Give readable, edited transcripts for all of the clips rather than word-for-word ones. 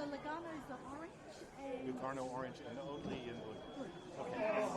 Lugano is the orange. And Lucarno orange and only in blue. Okay.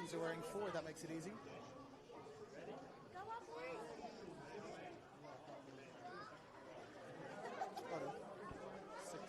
Bartons are wearing 4. That makes it easy. Go up, please. Oh, no. 6.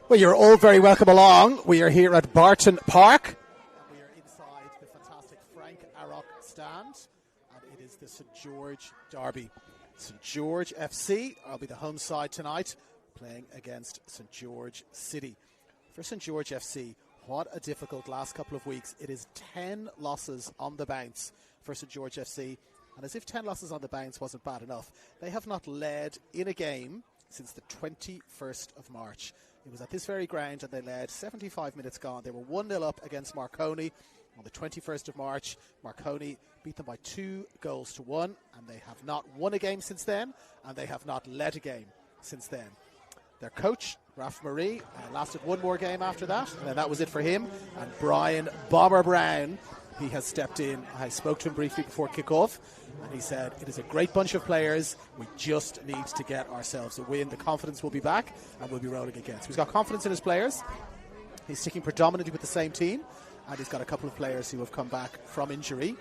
Well, you're all very welcome along. We are here at Barton Park. We are inside the fantastic Frank Arrock stand. And it is the St. George Derby. St. George FC will be the home side tonight, playing against St. George City. For St. George FC, what a difficult last couple of weeks. It is 10 losses on the bounce for St. George FC. And as if 10 losses on the bounce wasn't bad enough, they have not led in a game since the 21st of March. It was at this very ground and they led 75 minutes gone. They were 1-0 up against Marconi on the 21st of March. Marconi beat them by 2-1, and they have not won a game since then, and they have not led a game since then. Their coach, Ralph Marie, lasted one more game after that, and then that was it for him. And Brian Bomber Brown, he has stepped in. I spoke to him briefly before kick-off, and he said, it is a great bunch of players. We just need to get ourselves a win. The confidence will be back, and we'll be rolling again. So he's got confidence in his players. He's sticking predominantly with the same team, and he's got a couple of players who have come back from injury.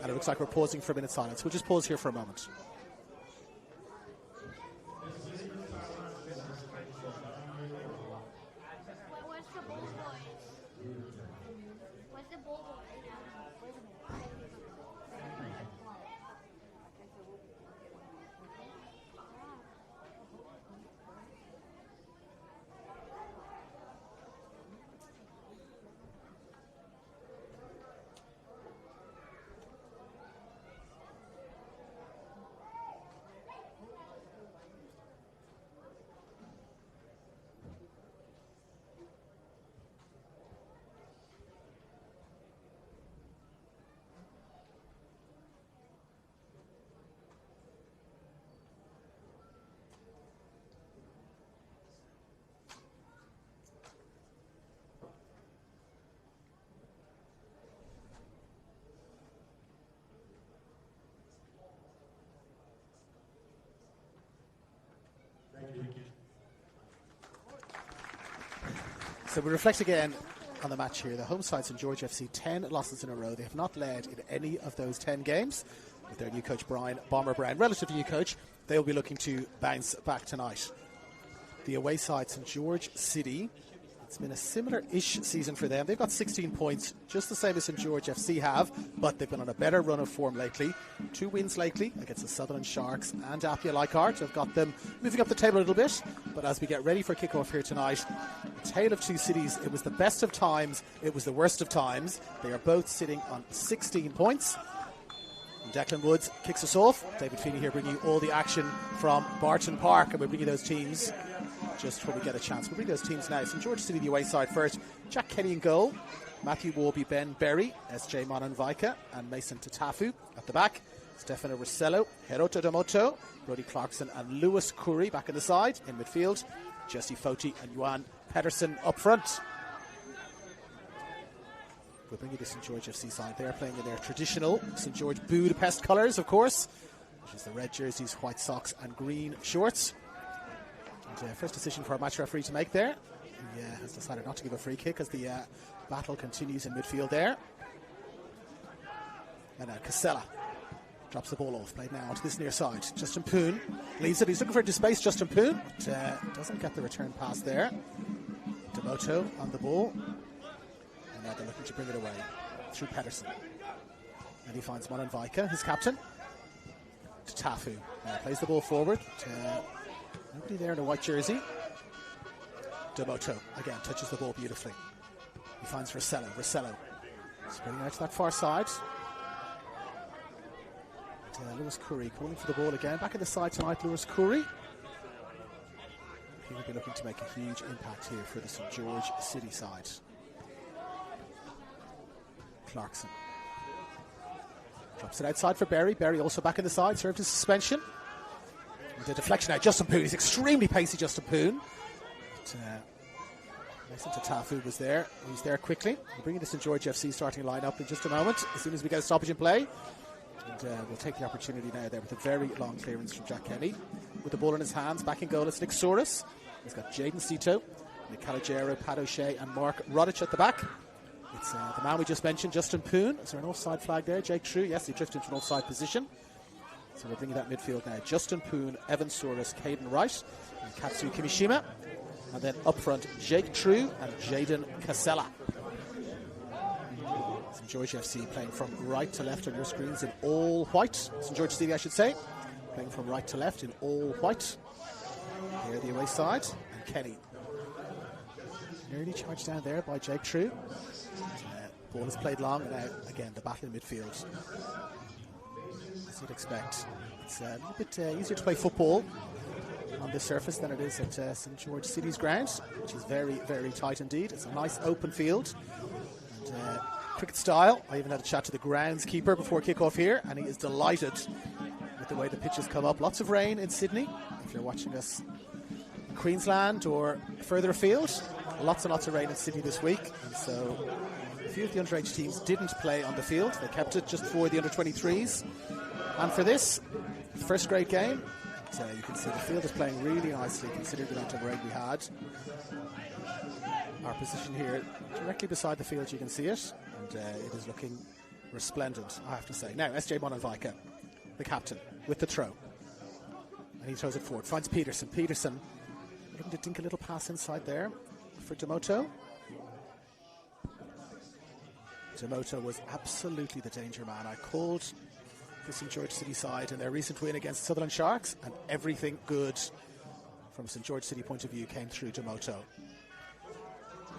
And it looks like we're pausing for a minute's silence. We'll just pause here for a moment. Where's the ball boys? Where's the ball boys? So we reflect again on the match here. The home side, St. George FC, 10 losses in a row. They have not led in any of those 10 games. With their new coach, Brian Bomber Brown, relatively new coach, they will be looking to bounce back tonight. The away side, St. George City, it's been a similar-ish season for them. They've got 16 points, just the same as St. George FC have, but they've been on a better run of form lately. 2 wins lately against the Sutherland Sharks and Apia Leichhardt have got them moving up the table a little bit. But as we get ready for kick-off here tonight, a tale of two cities. It was the best of times, it was the worst of times. They are both sitting on 16 points. And Declan Woods kicks us off. David Feeney here bringing you all the action from Barton Park, and we'll bring you those teams just when we get a chance. We'll bring those teams now. St. George City, the away side first. Jack Kenny in goal. Matthew Warby, Ben Berry, S.J. Mononvika, and Mason Tatafu at the back. Stefano Rossello, Hiroto D'Amoto, Brody Clarkson, and Lewis Curry back in the side. In midfield, Jesse Foti and Johan Pedersen up front. We'll bring you to St. George FC side. They're playing in their traditional St. George Budapest colours, of course, which is the red jerseys, white socks, and green shorts. And first decision for a match referee to make there. He has decided not to give a free kick as the battle continues in midfield there. And Casella drops the ball off, played now onto this near side. Justin Poon leaves it. He's looking for into space, Justin Poon, but doesn't get the return pass there. D'Amoto on the ball. And now they're looking to bring it away through Pedersen. And he finds Mononvika, his captain. Tatafu plays the ball forward. Nobody there in a white jersey. D'Amoto again touches the ball beautifully. He finds Rossello. Spreading out to that far side. Lewis Curry calling for the ball again. Back at the side tonight, Lewis Curry. He will be looking to make a huge impact here for the St. George City side. Clarkson drops it outside for Berry. Berry also back in the side, served his suspension. And the deflection out, Justin Poon. He's extremely pacey, Justin Poon. But, Mason Tatafu was there. He's there quickly. We'll bring in the St. George FC starting lineup in just a moment, as soon as we get a stoppage in play. And we'll take the opportunity now there with a very long clearance from Jack Kenny. With the ball in his hands, back in goal, it's Nick Soros. He's got Jaden Cito, Nick Calogero, Pat O'Shea, and Mark Rodich at the back. It's the man we just mentioned, Justin Poon. Is there an offside flag there? Jake True, yes, he drifted into an offside position. So we're bringing that midfield now. Justin Poon, Evan Soros, Caden Wright, and Katsu Kimishima. And then up front, Jake True and Jaden Casella. St. George FC playing from right to left on your screens in all white. St. George City, I should say, playing from right to left in all white. Here the away side, and Kenny. Nearly charged down there by Jake True. Ball is played long, and now again the battle in midfield. As you'd expect, it's a little bit easier to play football on this surface than it is at St. George City's ground, which is very, very tight indeed. It's a nice open field. And, cricket style. I even had a chat to the groundskeeper before kick-off here, and he is delighted with the way the pitch has come up. Lots of rain in Sydney. If you're watching us in Queensland or further afield, lots and lots of rain in Sydney this week. And so a few of the underage teams didn't play on the field. They kept it just for the under-23s. And for this first grade game, you can see the field is playing really nicely considering the amount of rain we had. Our position here, directly beside the field, you can see it. And it is looking resplendent, I have to say. Now, S.J. Mononvika, the captain, with the throw. And he throws it forward, finds Peterson. Peterson looking to dink a little pass inside there for D'Amoto. D'Amoto was absolutely the danger man. I called the St. George City side in their recent win against Sutherland Sharks, and everything good from a St. George City point of view came through D'Amoto.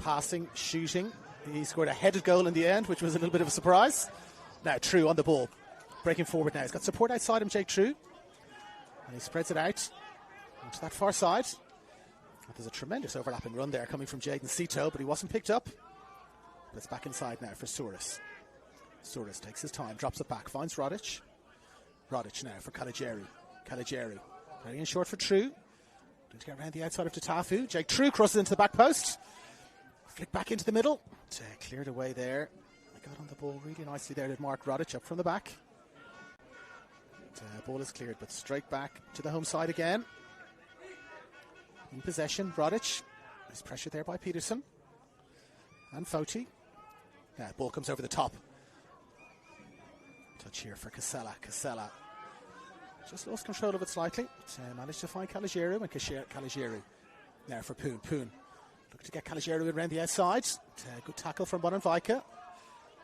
Passing, shooting. He scored a headed goal in the end, which was a little bit of a surprise. Now True on the ball, breaking forward now. He's got support outside him, Jake True. And he spreads it out onto that far side. There's a tremendous overlapping run there coming from Jaden Cito, but he wasn't picked up. But it's back inside now for Soros. Soros takes his time, drops it back, finds Rodich. Rodich now for Calogero. Calogero playing in short for True. Going to get around the outside of Tatafu. Jake True crosses into the back post. Flick back into the middle. Cleared away there. I got on the ball really nicely there. Did Mark Rodich up from the back. Ball is cleared, but straight back to the home side again. In possession, Rodich. There's pressure there by Peterson. And Foti. Yeah, ball comes over the top. Touch here for Casella. Casella just lost control of it slightly. But, managed to find Calogero and Calogero. Now for Poon. Poon looking to get Calogero around the outside. Good tackle from Mononvika.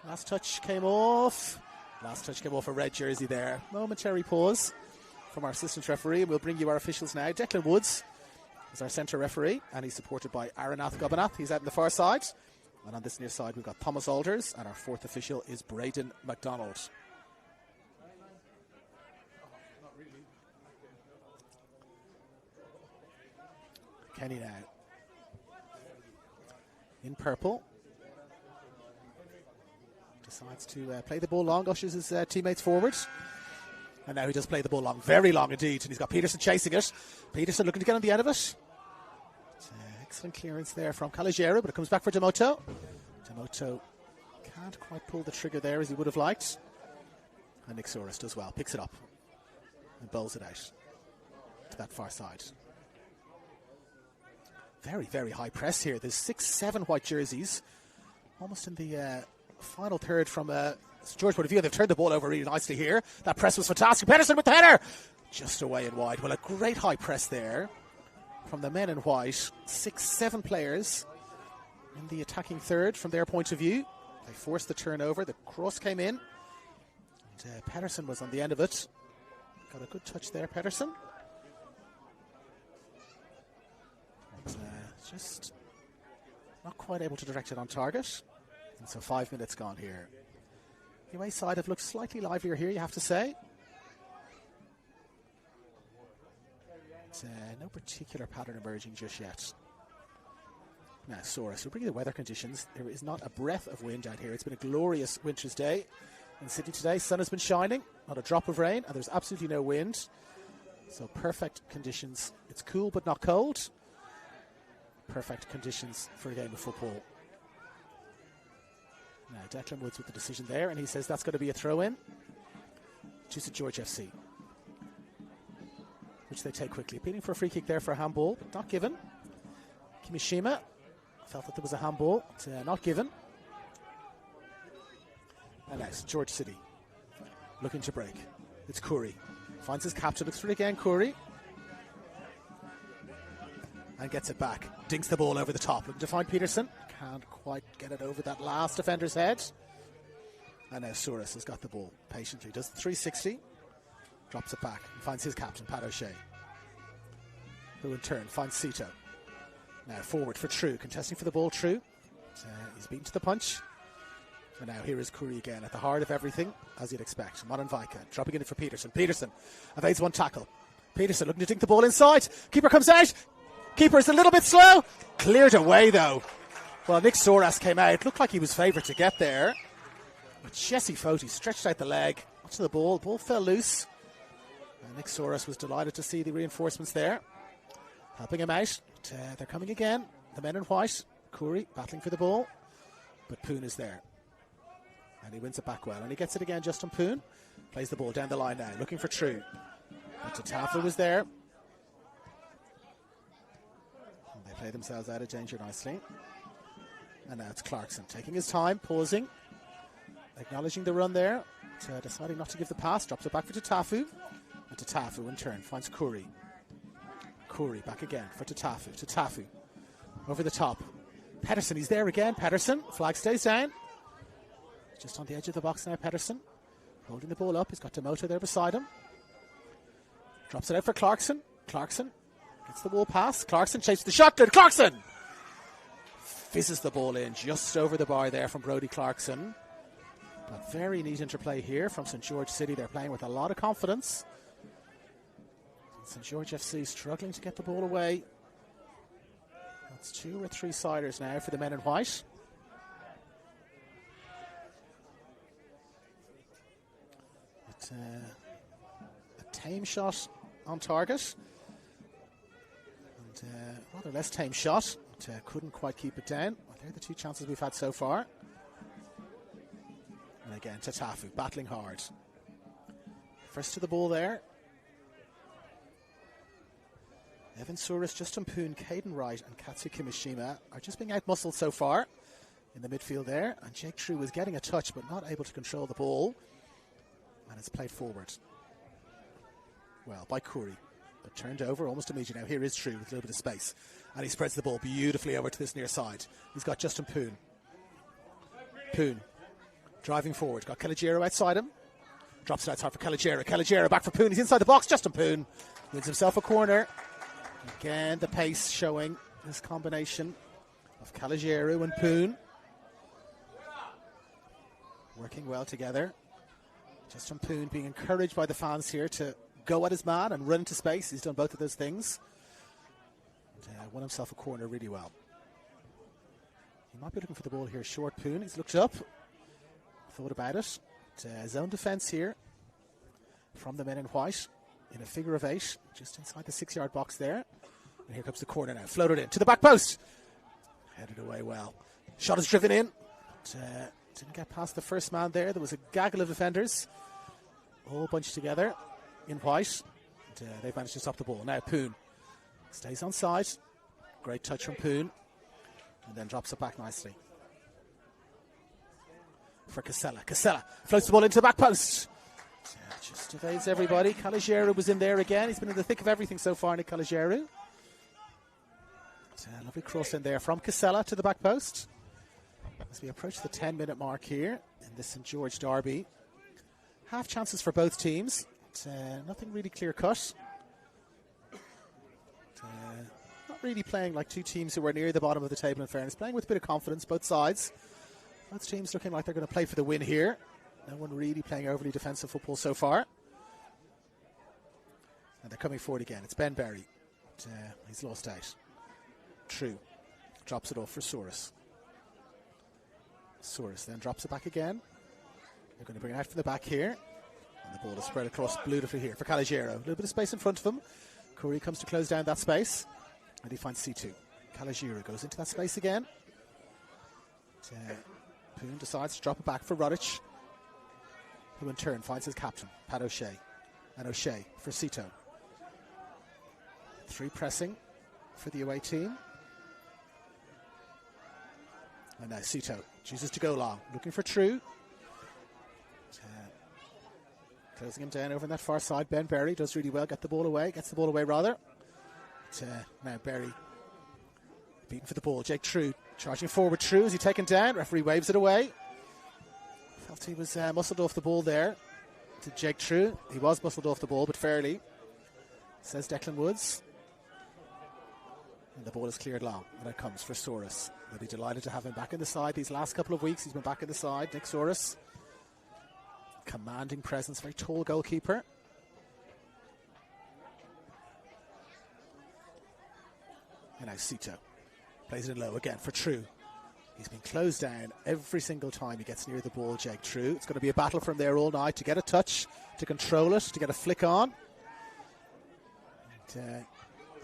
Last touch came off. Last touch came off a red jersey there. Momentary pause from our assistant referee. And we'll bring you our officials now. Declan Woods is our centre referee, and he's supported by Aranath Gobanath. He's out on the far side. And on this near side, we've got Thomas Alders, and our fourth official is Braden McDonald. Kenny now in purple. Decides to play the ball long, ushers his teammates forward. And now he does play the ball long, very long indeed. And he's got Peterson chasing it. Peterson looking to get on the end of it. Excellent clearance there from Caligiero, but it comes back for Demoto. Demoto can't quite pull the trigger there as he would have liked. And Nick Soros does well, picks it up and bowls it out to that far side. Very, very high press here. There's 6-7 white jerseys. Almost in the final third from St. George point of view. They've turned the ball over really nicely here. That press was fantastic. Pedersen with the header. Just away and wide. Well, a great high press there from the men in white. 6-7 players in the attacking third from their point of view. They forced the turnover. The cross came in. And Pedersen was on the end of it. Got a good touch there, Pedersen. But, just not quite able to direct it on target. And so 5 minutes gone here. The away side have looked slightly livelier here, you have to say. But, no particular pattern emerging just yet. Now, Soros, we'll bring you the weather conditions. There is not a breath of wind out here. It's been a glorious winter's day in Sydney today. Sun has been shining, not a drop of rain, and there's absolutely no wind. So perfect conditions. It's cool but not cold. Perfect conditions for a game of football. Now, Declan Woods with the decision there, and he says that's going to be a throw-in to St. George FC, which they take quickly. Appealing for a free kick there for a handball, but not given. Kimishima felt that there was a handball, but not given. And now St. George City looking to break. It's Curry. Finds his captain, looks for it again, Curry. And gets it back. Dinks the ball over the top. Looking to find Peterson. Can't quite get it over that last defender's head. And now Soros has got the ball patiently. Does the 360. Drops it back. And finds his captain, Pat O'Shea. Who in turn finds Cito. Now forward for True. Contesting for the ball, True. He's beaten to the punch. And now here is Curry again at the heart of everything, as you'd expect. Modern Vika dropping in it for Peterson. Peterson evades one tackle. Peterson looking to dink the ball inside. Keeper comes out. Keeper is a little bit slow. Cleared away though. Well, Nick Soros came out. Looked like he was favourite to get there. But Jesse Foti stretched out the leg. Onto the ball. Ball fell loose. And Nick Soros was delighted to see the reinforcements there. Helping him out. But, they're coming again. The men in white. Curry battling for the ball. But Poon is there. And he wins it back well. And he gets it again, Justin Poon. Plays the ball down the line now. Looking for True. But Tatafu was there. And they play themselves out of danger nicely. And now it's Clarkson. Taking his time, pausing. Acknowledging the run there. But, deciding not to give the pass. Drops it back for Tatafu. And Tatafu in turn finds Curry. Curry back again for Tatafu. Tatafu over the top. Pedersen, he's there again. Pedersen. Flag stays down. Just on the edge of the box now, Pedersen. Holding the ball up. He's got Demoto there beside him. Drops it out for Clarkson. Clarkson gets the wall pass. Clarkson chases the shot. Good. Clarkson fizzes the ball in just over the bar there from Brodie Clarkson. But very neat interplay here from St. George City. They're playing with a lot of confidence. St. George FC struggling to get the ball away. That's 2 or 3 siders now for the men in white. A tame shot on target. And rather less tame shot. But, couldn't quite keep it down. Well, they're the 2 chances we've had so far. And again, Tatafu battling hard. First to the ball there. Evan Soros, Justin Poon, Caden Wright and Katsu Kimishima are just being out-muscled so far in the midfield there. And Jake True was getting a touch but not able to control the ball. And it's played forward. Well, by Curry. But turned over almost immediately. Now here is True with a little bit of space. And he spreads the ball beautifully over to this near side. He's got Justin Poon. Poon driving forward. Got Caligiero outside him. Drops it outside for Caligiero. Caligiero back for Poon. He's inside the box. Justin Poon wins himself a corner. Again, the pace showing this combination of Caligiero and Poon. Working well together. Justin Poon being encouraged by the fans here to go at his man and run into space. He's done both of those things. And, won himself a corner really well. He might be looking for the ball here. Short Poon. He's looked up. thought about it. Zone defence here from the men in white in a figure of 8, just inside the 6-yard box there. And here comes the corner now, floated in to the back post. Headed away well. Shot is driven in. Didn't get past the first man there. There was a gaggle of defenders, all bunched together in white. And, they've managed to stop the ball. Now Poon stays on side. Great touch from Poon. And then drops it back nicely. For Casella. Casella floats the ball into the back post. Just evades everybody. Caligiero was in there again. He's been in the thick of everything so far, Nick Caligiero. Lovely cross in there from Casella to the back post. As we approach the 10-minute mark here in this St. George derby. Half chances for both teams. Nothing really clear-cut. Not really playing like two teams who are near the bottom of the table, in fairness. Playing with a bit of confidence, both sides. Both teams looking like they're going to play for the win here. No one really playing overly defensive football so far. And they're coming forward again. It's Ben Berry. He's lost out. True. Drops it off for Soros. Soros then drops it back again. They're going to bring it out from the back here. And the ball is spread across beautifully here for Caligiero. A little bit of space in front of him. Curry comes to close down that space. And he finds C2. Caligiero goes into that space again. Poon decides to drop it back for Rodic, who in turn finds his captain, Pat O'Shea. And O'Shea for Cito. 3 pressing for the away team. And now Cito chooses to go long, looking for True. Closing him down over on that far side. Ben Berry does really well, gets the ball away rather. Now Berry beating for the ball. Jake True charging forward. True, is he taken down? Referee waves it away. Felt he was muscled off the ball there to Jake True. He was muscled off the ball, but fairly, says Declan Woods. And the ball is cleared long, and it comes for Soros. They'll be delighted to have him back in the side. These last couple of weeks, he's been back in the side. Nick Soros, commanding presence, very tall goalkeeper. And now Cito plays it in low again for True. He's been closed down every single time he gets near the ball, Jake True. It's going to be a battle from there all night to get a touch, to control it, to get a flick on. And,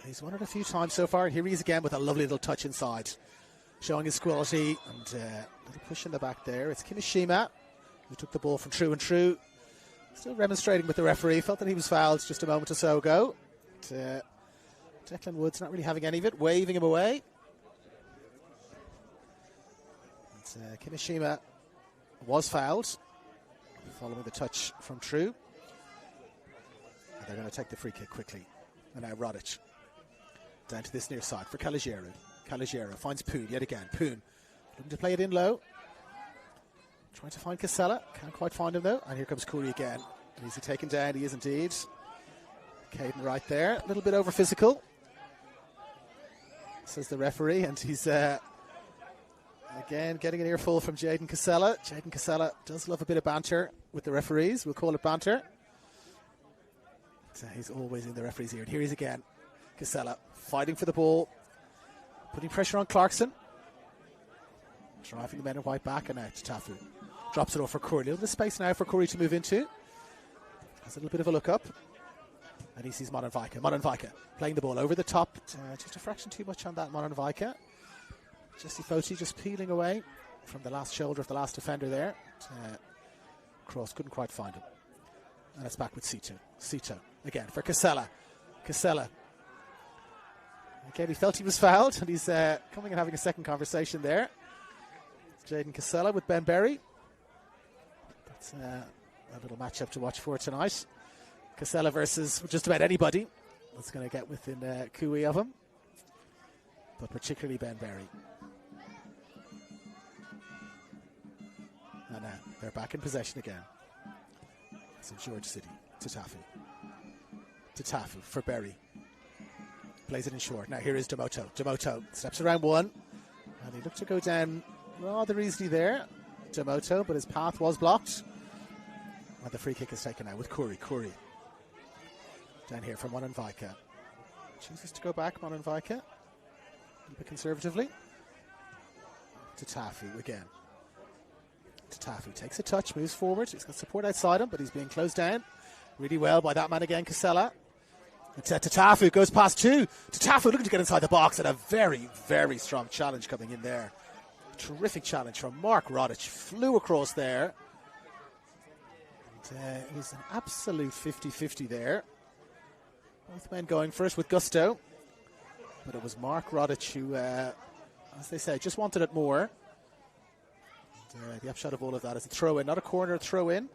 he's won it a few times so far. Here he is again with a lovely little touch inside, showing his quality. And a little push in the back there. It's Kimishima who took the ball from True, and True still remonstrating with the referee. Felt that he was fouled just a moment or so ago. But, Declan Woods not really having any of it, waving him away. And, Kimishima was fouled following the touch from True. And they're going to take the free kick quickly. And now Rodic down to this near side for Caligiero. Caligiero finds Poon yet again. Poon looking to play it in low. Trying to find Casella. Can't quite find him though. And here comes Curry again. And is he taken down? He is indeed. Caden right there. A little bit over physical, says the referee. And he's again getting an earful from Jaden Casella. Jaden Casella does love a bit of banter with the referees. We'll call it banter. So he's always in the referee's ear. And here he is again. Casella fighting for the ball, putting pressure on Clarkson, driving the men in white back, and now to Tafu. Drops it off for Curry. A little bit of space now for Curry to move into. Has a little bit of a look up. And he sees Mononvaika. Mononvaika playing the ball over the top. Just a fraction too much on that Mononvaika. Jesse Foti just peeling away from the last shoulder of the last defender there. Cross couldn't quite find him. And it's back with Cito. Cito again for Casella. Casella. Again, he felt he was fouled, and he's coming and having a second conversation there. Jaden Casella with Ben Berry. That's a little matchup to watch for tonight. Casella versus just about anybody that's going to get within cooey of him, but particularly Ben Berry. And they're back in possession again. St. George City. Tatafu. Tatafu for Berry. Plays it in short. Now here is Demoto. Demoto steps around one. And he looked to go down rather easily there, Demoto, but his path was blocked. And the free kick is taken out with Curry. Curry. Down here from Mononvaika. Chooses to go back, Mononvaika. A little bit conservatively. Tatafu again. Tatafu takes a touch, moves forward. He's got support outside him, but he's being closed down really well by that man again, Casella. Tatafu goes past two. Tatafu looking to get inside the box, and a very, very strong challenge coming in there. Terrific challenge from Mark Rodich. Flew across there. And, it was an absolute 50-50 there. Both men going for it with gusto. But it was Mark Rodich who, as they say, just wanted it more. And, the upshot of all of that is a throw in, not a corner, a throw in,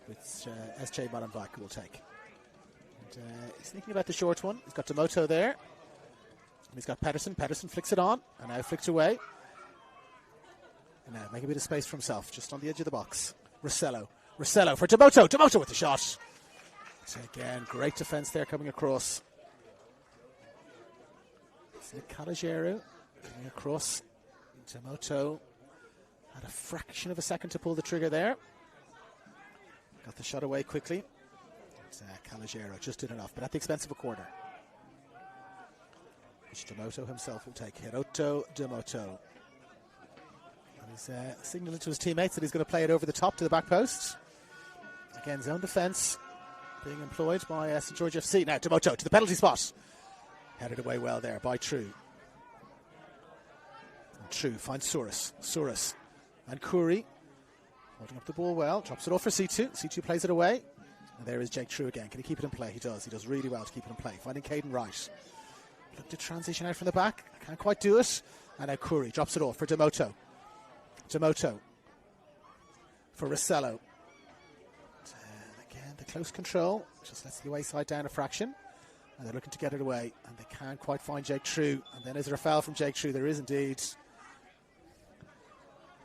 which SJ Maranvaka will take. And, he's thinking about the short one. He's got Demoto there. And he's got Pedersen. Pedersen flicks it on, and now flicked away. And now make a bit of space for himself, just on the edge of the box. Rossello for Demoto. Demoto with the shot. So again, great defense there coming across. Calogero coming across. Demoto had a fraction of a second to pull the trigger there. Got the shot away quickly. Calogero just did enough, but at the expense of a corner, which Demoto himself will take. Hiroto Demoto. And he's signaling to his teammates that he's going to play it over the top to the back post. Again, zone defence being employed by St George FC. Now Demoto to the penalty spot. Headed away well there by True. And True finds Souris and Curry. Holding up the ball well. Drops it off for C2. C2 plays it away. And there is Jake True again. Can he keep it in play? He does. He does really well to keep it in play. Finding Caden Wright. Look to transition out from the back. Can't quite do it. And now Curry drops it off for Demoto. Demoto for Rossello. Again, the close control just lets the away side down a fraction. And they're looking to get it away. And they can't quite find Jake True. And then is there a foul from Jake True? There is indeed.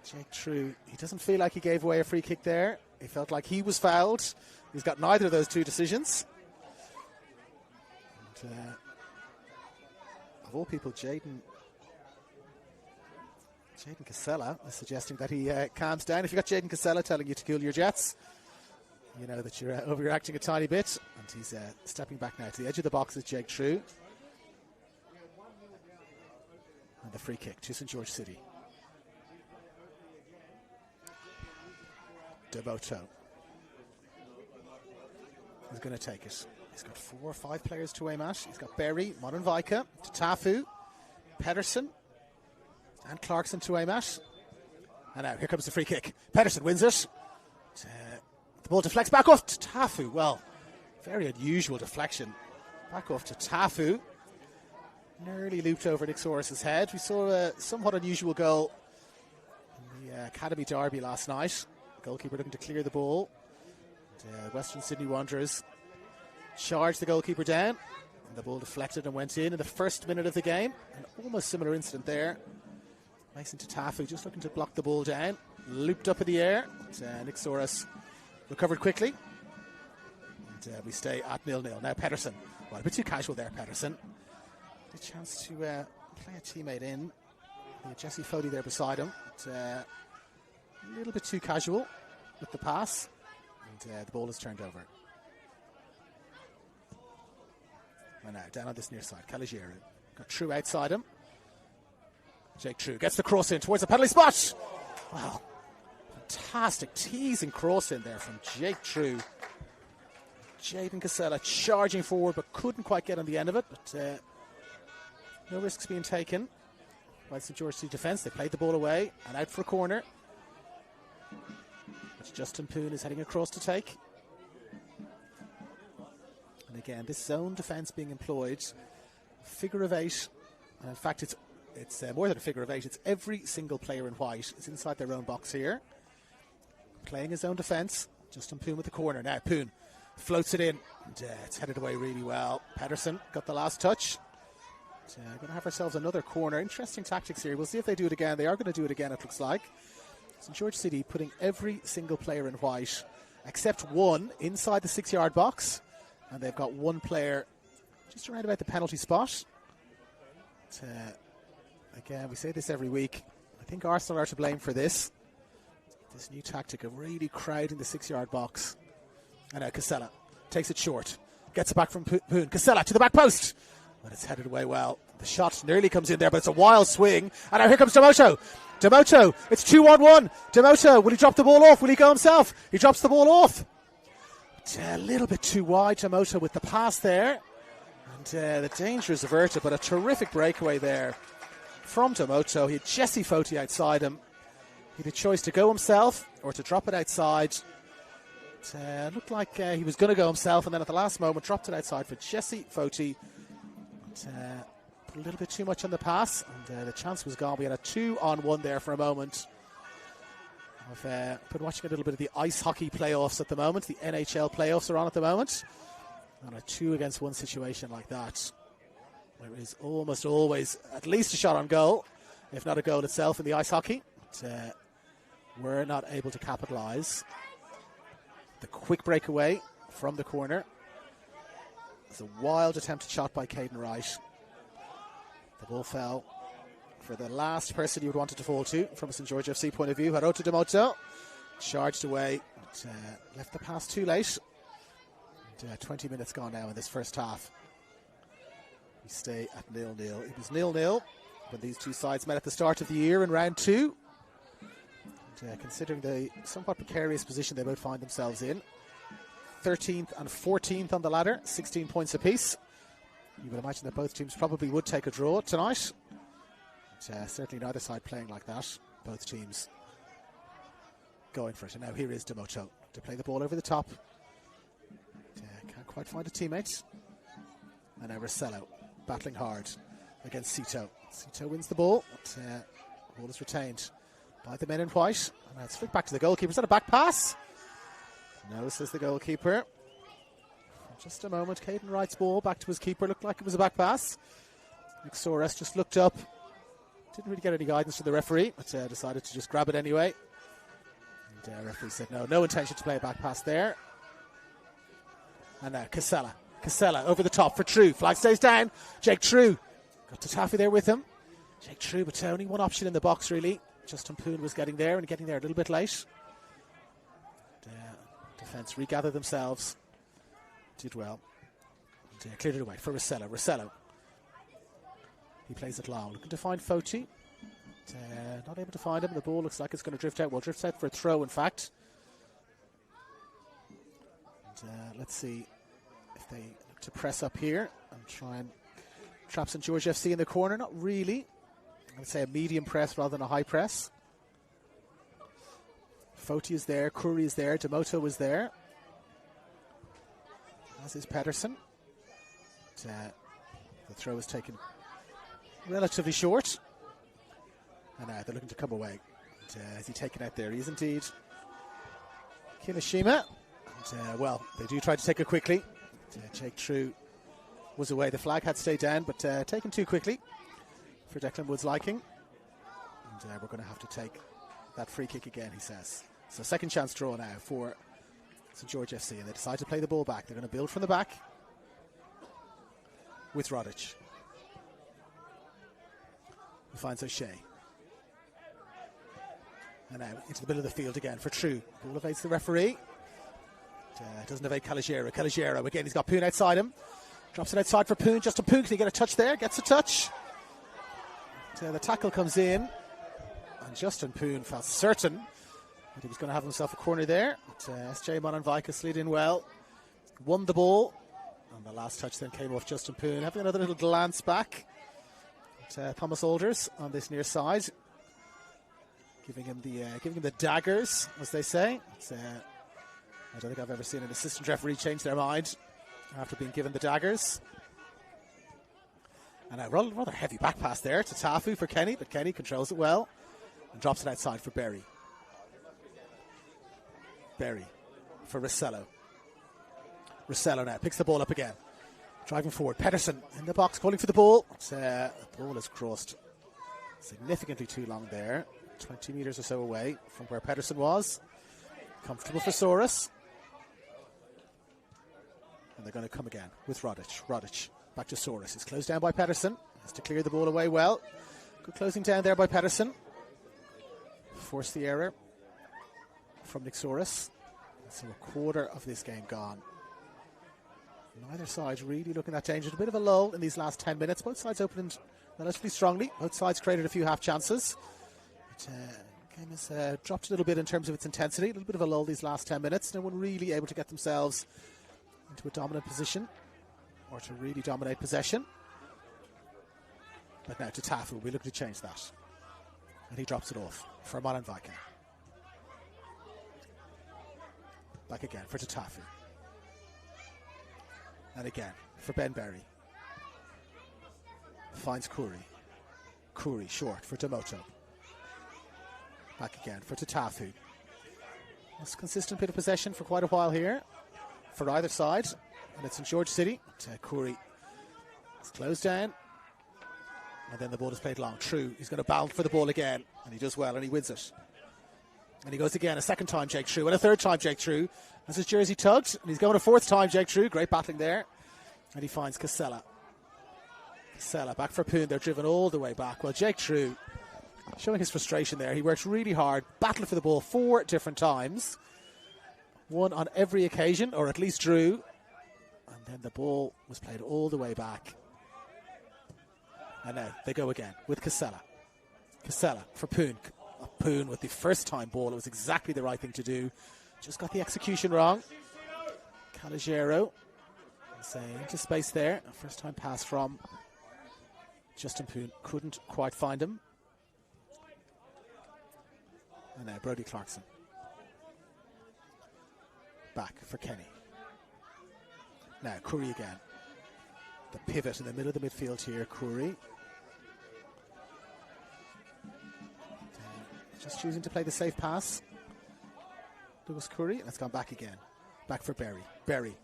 Jake True, he doesn't feel like he gave away a free kick there. He felt like he was fouled. He's got neither of those two decisions. And, of all people, Jaden Casella is suggesting that he calms down. If you've got Jaden Casella telling you to cool your jets, you know that you're overreacting a tiny bit. And he's stepping back now to the edge of the box is Jake True. And the free kick to St George City. Devoto is going to take it. He's got 4 or 5 players to aim at. He's got Berry, Modenvika, Tatafu, Pedersen, and Clarkson to aim at. And now here comes the free kick. Pedersen wins it. The ball deflects back off to Tatafu. Well, very unusual deflection. Back off to Tatafu. Nearly looped over Nick Soros' head. We saw a somewhat unusual goal in the Academy Derby last night. Goalkeeper looking to clear the ball. And, Western Sydney Wanderers charged the goalkeeper down. And the ball deflected and went in the first minute of the game. An almost similar incident there. Mason Tatafu just looking to block the ball down. Looped up in the air. And, Nick Soros recovered quickly. And we stay at 0-0. Now Pedersen. Well, a bit too casual there, Pedersen. A chance to play a teammate in. Jesse Foley there beside him. But, a little bit too casual with the pass. And the ball is turned over. And now down on this near side, Calogero. Got True outside him. Jake True gets the cross in towards the penalty spot. Wow. Fantastic teasing cross in there from Jake True. Jaden Casella charging forward but couldn't quite get on the end of it. But no risks being taken by the St George City defence. They played the ball away and out for a corner, which Justin Poon is heading across to take. And again, this zone defence being employed, figure of 8, and in fact it's more than a figure of 8. It's every single player in white is inside their own box here, playing his own defence. Justin Poon with the corner. Now Poon floats it in, and it's headed away really well. Pedersen got the last touch. Going to have ourselves another corner. Interesting tactics here. We'll see if they do it again. They are going to do it again, it looks like. St George City putting every single player in white except one inside the 6-yard box, and they've got one player just around about the penalty spot. Again, we say this every week. I think Arsenal are to blame for this new tactic of really crowding the 6-yard box. And now Casella takes it short, gets it back from Poon. Casella to the back post, but it's headed away well. The shot nearly comes in there, but it's a wild swing. And now here comes Demoto. Demoto, it's 2-on-1. Demoto, will he drop the ball off? Will he go himself? He drops the ball off. A little bit too wide, Demoto, with the pass there. And the danger is averted, but a terrific breakaway there from Demoto. He had Jesse Foti outside him. He had a choice to go himself or to drop it outside. It looked like he was going to go himself, and then at the last moment dropped it outside for Jesse Foti. Put a little bit too much on the pass, and the chance was gone. We had a 2-on-1 there for a moment. I've been watching a little bit of the ice hockey playoffs at the moment. The NHL playoffs are on at the moment. And a 2-against-1 situation like that, there is almost always at least a shot on goal, if not a goal itself in the ice hockey. But, we're not able to capitalise. The quick breakaway from the corner. It's a wild attempted shot by Caden Wright. The ball fell for the last person you would want it to fall to from a St. George FC point of view. Haroto Demoto charged away, but, left the pass too late. And, 20 minutes gone now in this first half. We stay at 0-0. It was 0-0 when these two sides met at the start of the year in round 2. And, considering the somewhat precarious position they both find themselves in, 13th and 14th on the ladder, 16 points apiece. You would imagine that both teams probably would take a draw tonight. But, certainly neither side playing like that. Both teams going for it. And now here is Demoto to play the ball over the top. Can't quite find a teammate. And now Rossello battling hard against Cito. Cito wins the ball. But, the ball is retained by the men in white. And now it's flicked back to the goalkeeper. Is that a back pass? No, says the goalkeeper. For just a moment, Caden Wright's ball back to his keeper. Looked like it was a back pass. Nick Soares just looked up. Didn't really get any guidance from the referee, but decided to just grab it anyway. And the referee said no intention to play a back pass there. And now Casella over the top for True. Flag stays down. Jake True got to Taffy there with him. Jake True, but only one option in the box really. Justin Poon was getting there a little bit late. Defence regathered themselves. Did well. And, cleared it away for Rossello. Rossello. He plays it long. Looking to find Foti. Not able to find him. The ball looks like it's going to drift out. Well, drifts out for a throw, in fact. And, let's see if they look to press up here and try and trap St. George FC in the corner. Not really. I would say a medium press rather than a high press. Foti is there. Curry is there. Demoto is there. As is Pedersen. The throw is taken relatively short. And they're looking to come away. And, is he taken out there? He is indeed. Kimishima. And, well, they do try to take it quickly. Jake True was away. The flag had stayed down, but taken too quickly for Declan Wood's liking. And we're going to have to take that free kick again, he says. So second chance draw now for St. George FC. And they decide to play the ball back. They're going to build from the back with Rodic. He finds O'Shea. And now into the middle of the field again for True. Ball evades the referee. Doesn't evade Caligiero. Caligiero again, he's got Poon outside him. Drops it outside for Poon. Justin Poon, can he get a touch there? Gets a touch. The tackle comes in. And Justin Poon felt certain that he was going to have himself a corner there. But SJ Mononvika slid in well. Won the ball. And the last touch then came off Justin Poon. Having another little glance back at Thomas Alders on this near side. Giving him the daggers, as they say. I don't think I've ever seen an assistant referee change their mind after being given the daggers. And a rather heavy back pass there to Tafu for Kenny, but Kenny controls it well and drops it outside for Berry. Berry for Rossello. Rossello now picks the ball up again. Driving forward. Pedersen in the box calling for the ball. The ball is crossed significantly too long there. 20 metres or so away from where Pedersen was. Comfortable for Soares. And they're going to come again with Rodic. Rodic back to Soares. It's closed down by Pedersen. Has to clear the ball away well. Good closing down there by Pedersen. Force the error from Nick Soares. So a quarter of this game gone. Neither side really looking that dangerous. A bit of a lull in these last 10 minutes. Both sides opened relatively strongly. Both sides created a few half chances. But, game has dropped a little bit in terms of its intensity. A little bit of a lull these last 10 minutes. No one really able to get themselves into a dominant position or to really dominate possession. But now to Tafu, we're looking to change that. And he drops it off for Molenbeek. Back again for Tatafu. And again for Ben Berry. Finds Kuri. Kuri short for Demoto. Back again for Tatafu. It's a consistent bit of possession for quite a while here for either side. And it's in George City. Kuri is closed down. And then the ball is played long. True. He's going to bound for the ball again. And he does well and he wins it. And he goes again a second time, Jake True. And a third time, Jake True. As his jersey tugged. And he's going a fourth time, Jake True. Great battling there. And he finds Casella. Casella back for Poon. They're driven all the way back. Well, Jake True showing his frustration there. He works really hard. Battled for the ball 4 different times. One on every occasion, or at least drew. And then the ball was played all the way back. And now they go again with Casella. Casella for Poon. Poon with the first time ball. It was exactly the right thing to do. Just got the execution wrong. Calogero into space there. First time pass from Justin Poon. Couldn't quite find him. And now Brody Clarkson. Back for Kenny. Now Curry again. The pivot in the middle of the midfield here, Curry. Just choosing to play the safe pass. Douglas Curry, and it's gone back again. Back for Berry. Berry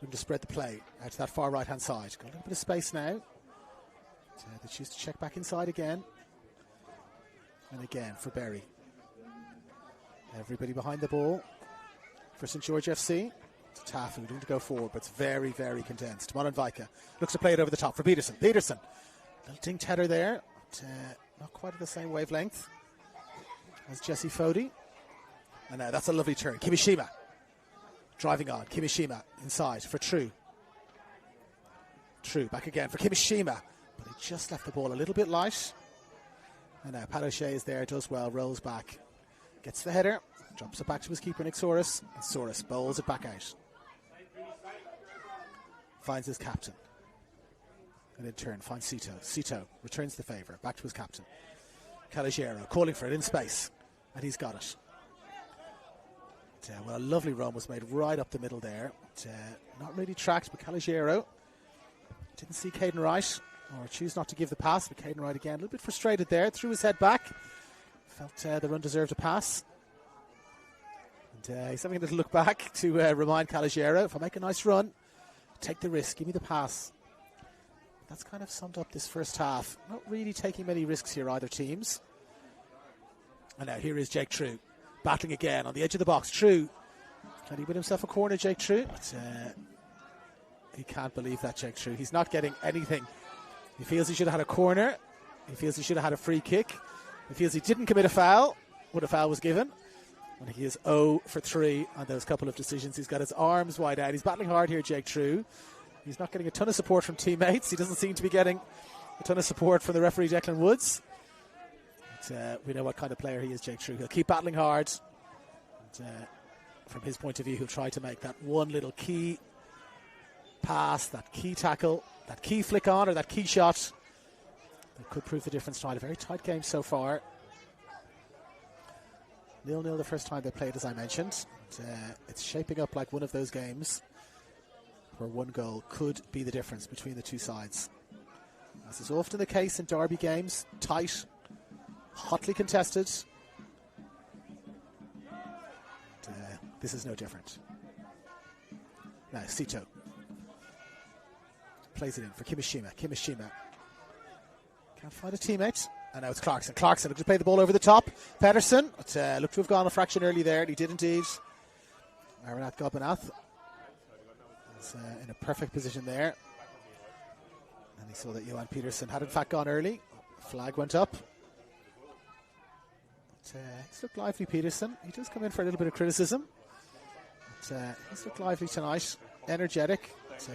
looking to spread the play out to that far right-hand side. Got a little bit of space now. They choose to check back inside again. And again for Berry. Everybody behind the ball for St. George FC. It's Tafu looking to go forward, but it's very, very condensed. Molenbeek looks to play it over the top for Peterson. Peterson, little dink header there, but not quite at the same wavelength as Jesse Fody. And now that's a lovely turn. Kimishima driving on. Kimishima inside for True. True back again for Kimishima, but he just left the ball a little bit light. And now Padoche is there, does well, rolls back, gets the header, drops it back to his keeper Nick Soros, and Soros bowls it back out. Finds his captain. And in turn finds Sito. Sito returns the favour, back to his captain. Calogero calling for it in space, and he's got it. Well, a lovely run was made right up the middle there. Not really tracked, but Calogero didn't see Caden Wright, or choose not to give the pass, but Caden Wright again, a little bit frustrated there, threw his head back. Felt the run deserved a pass. And he's having a little look back to remind Calogero, if I make a nice run, take the risk, give me the pass. That's kind of summed up this first half. Not really taking many risks here, either teams. And now here is Jake True, battling again on the edge of the box. True, can he win himself a corner, Jake True? But, he can't believe that, Jake True. He's not getting anything. He feels he should have had a corner. He feels he should have had a free kick. He feels he didn't commit a foul when a foul was given. And he is 0 for 3 on those couple of decisions. He's got his arms wide out. He's battling hard here, Jake True. He's not getting a ton of support from teammates. He doesn't seem to be getting a ton of support from the referee, Declan Woods. But, we know what kind of player he is, Jake True. He'll keep battling hard. And, from his point of view, he'll try to make that one little key pass, that key tackle, that key flick on, or that key shot that could prove the difference tonight. A very tight game so far. 0-0 the first time they played, as I mentioned. And, it's shaping up like one of those games where one goal could be the difference between the two sides. As is often the case in derby games, tight, hotly contested. And, this is no different. Now, Sito plays it in for Kimishima. Kimishima can't find a teammate. And now it's Clarkson. Clarkson looked to play the ball over the top. Pedersen looked to have gone a fraction early there, and he did indeed. Aranat Gobanath is in a perfect position there. And he saw that Johan Peterson had in fact gone early. Flag went up. But, he's looked lively, Peterson. He does come in for a little bit of criticism. But, he's looked lively tonight. Energetic. But,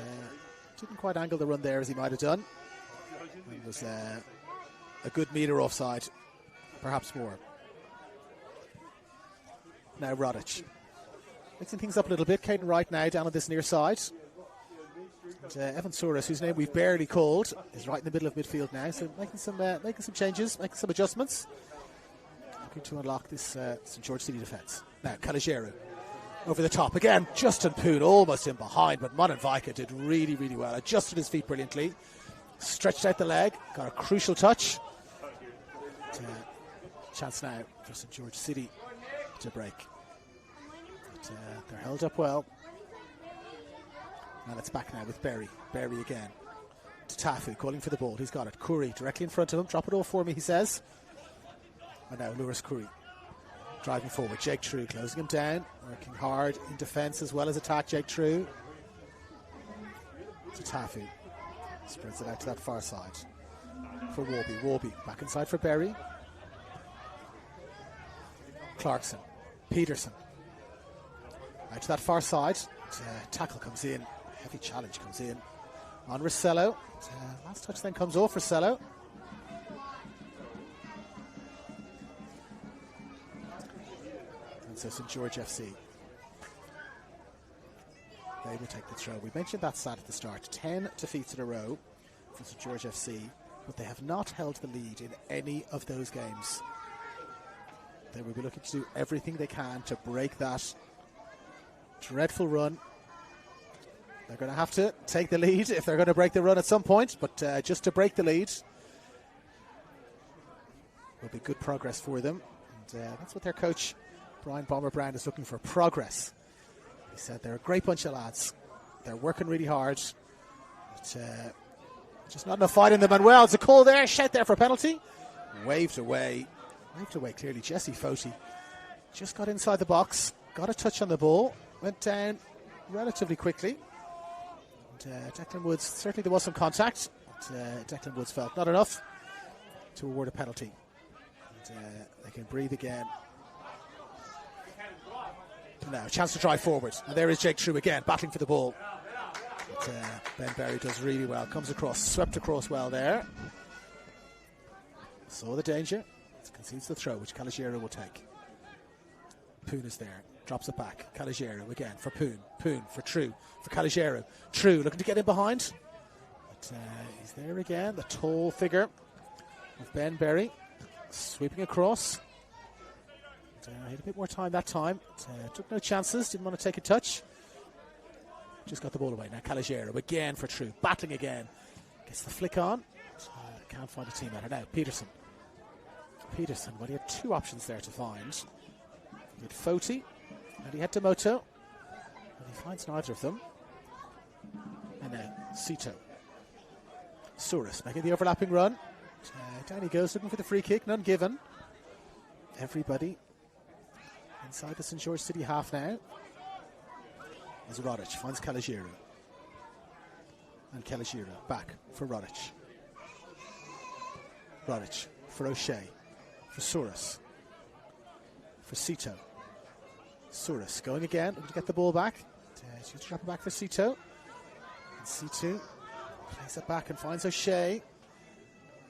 didn't quite angle the run there as he might have done. It was a good metre offside, perhaps more. Now Rodic. Mixing things up a little bit. Caden Wright now down on this near side. And, Evan Souris, whose name we've barely called, is right in the middle of midfield now. So making some changes, making some adjustments. Looking to unlock this St. George City defence. Now Caligiero over the top. Again, Justin Poon almost in behind, but Monenvika did really, really well. Adjusted his feet brilliantly. Stretched out the leg. Got a crucial touch. Chance now for St. George City to break. But, they're held up well. And it's back now with Berry. Berry again. To Tafu, calling for the ball. He's got it. Curry directly in front of him. Drop it all for me, he says. And now Lewis Curry driving forward. Jake True closing him down. Working hard in defence as well as attack. Jake True. To Tafu. Spreads it out to that far side. For Warby. Warby back inside for Berry. Clarkson. Peterson. Out to that far side. Tackle comes in. Heavy challenge comes in on Rossello. Last touch then comes off Rossello. And so St. George FC, they will take the throw. We mentioned that stat at the start. 10 defeats in a row for St. George FC, but they have not held the lead in any of those games. They will be looking to do everything they can to break that dreadful run. They're going to have to take the lead if they're going to break the run at some point, but just to break the lead will be good progress for them. And that's what their coach, Brian Bomber Brown, is looking for, progress. He said they're a great bunch of lads. They're working really hard. But, just not enough fight in them. And well, it's a call there, shout there for a penalty. Waved away clearly. Jesse Foti just got inside the box, got a touch on the ball, went down relatively quickly. And, Declan Woods, certainly there was some contact, but Declan Woods felt not enough to award a penalty. And, they can breathe again. Now, chance to drive forward. And there is Jake True again, battling for the ball. But, Ben Berry does really well. Comes across, swept across well there. Saw the danger. Concedes the throw, which Caligiero will take. Poon is there. Drops it back. Caligiero again for Poon. Poon for True. For Caligiero. True looking to get in behind. But he's there again. The tall figure of Ben Berry. Sweeping across. He had a bit more time that time. Took no chances. Didn't want to take a touch. Just got the ball away. Now Caligiero again for True. Battling again. Gets the flick on. Can't find a teammate. Now Peterson. Well, he had two options there to find. He had Foti and he had Tomoto. And he finds neither of them. And now Sito. Souris making the overlapping run. Down he goes, looking for the free kick. None given. Everybody inside the St. George City half now. As Rodic finds Caligiero. And Caligiero back for Rodic. Rodic for O'Shea. For Souris. For Sito. Souris going again, looking to get the ball back. She's going to drop it back for Sito. And Sito plays it back and finds O'Shea.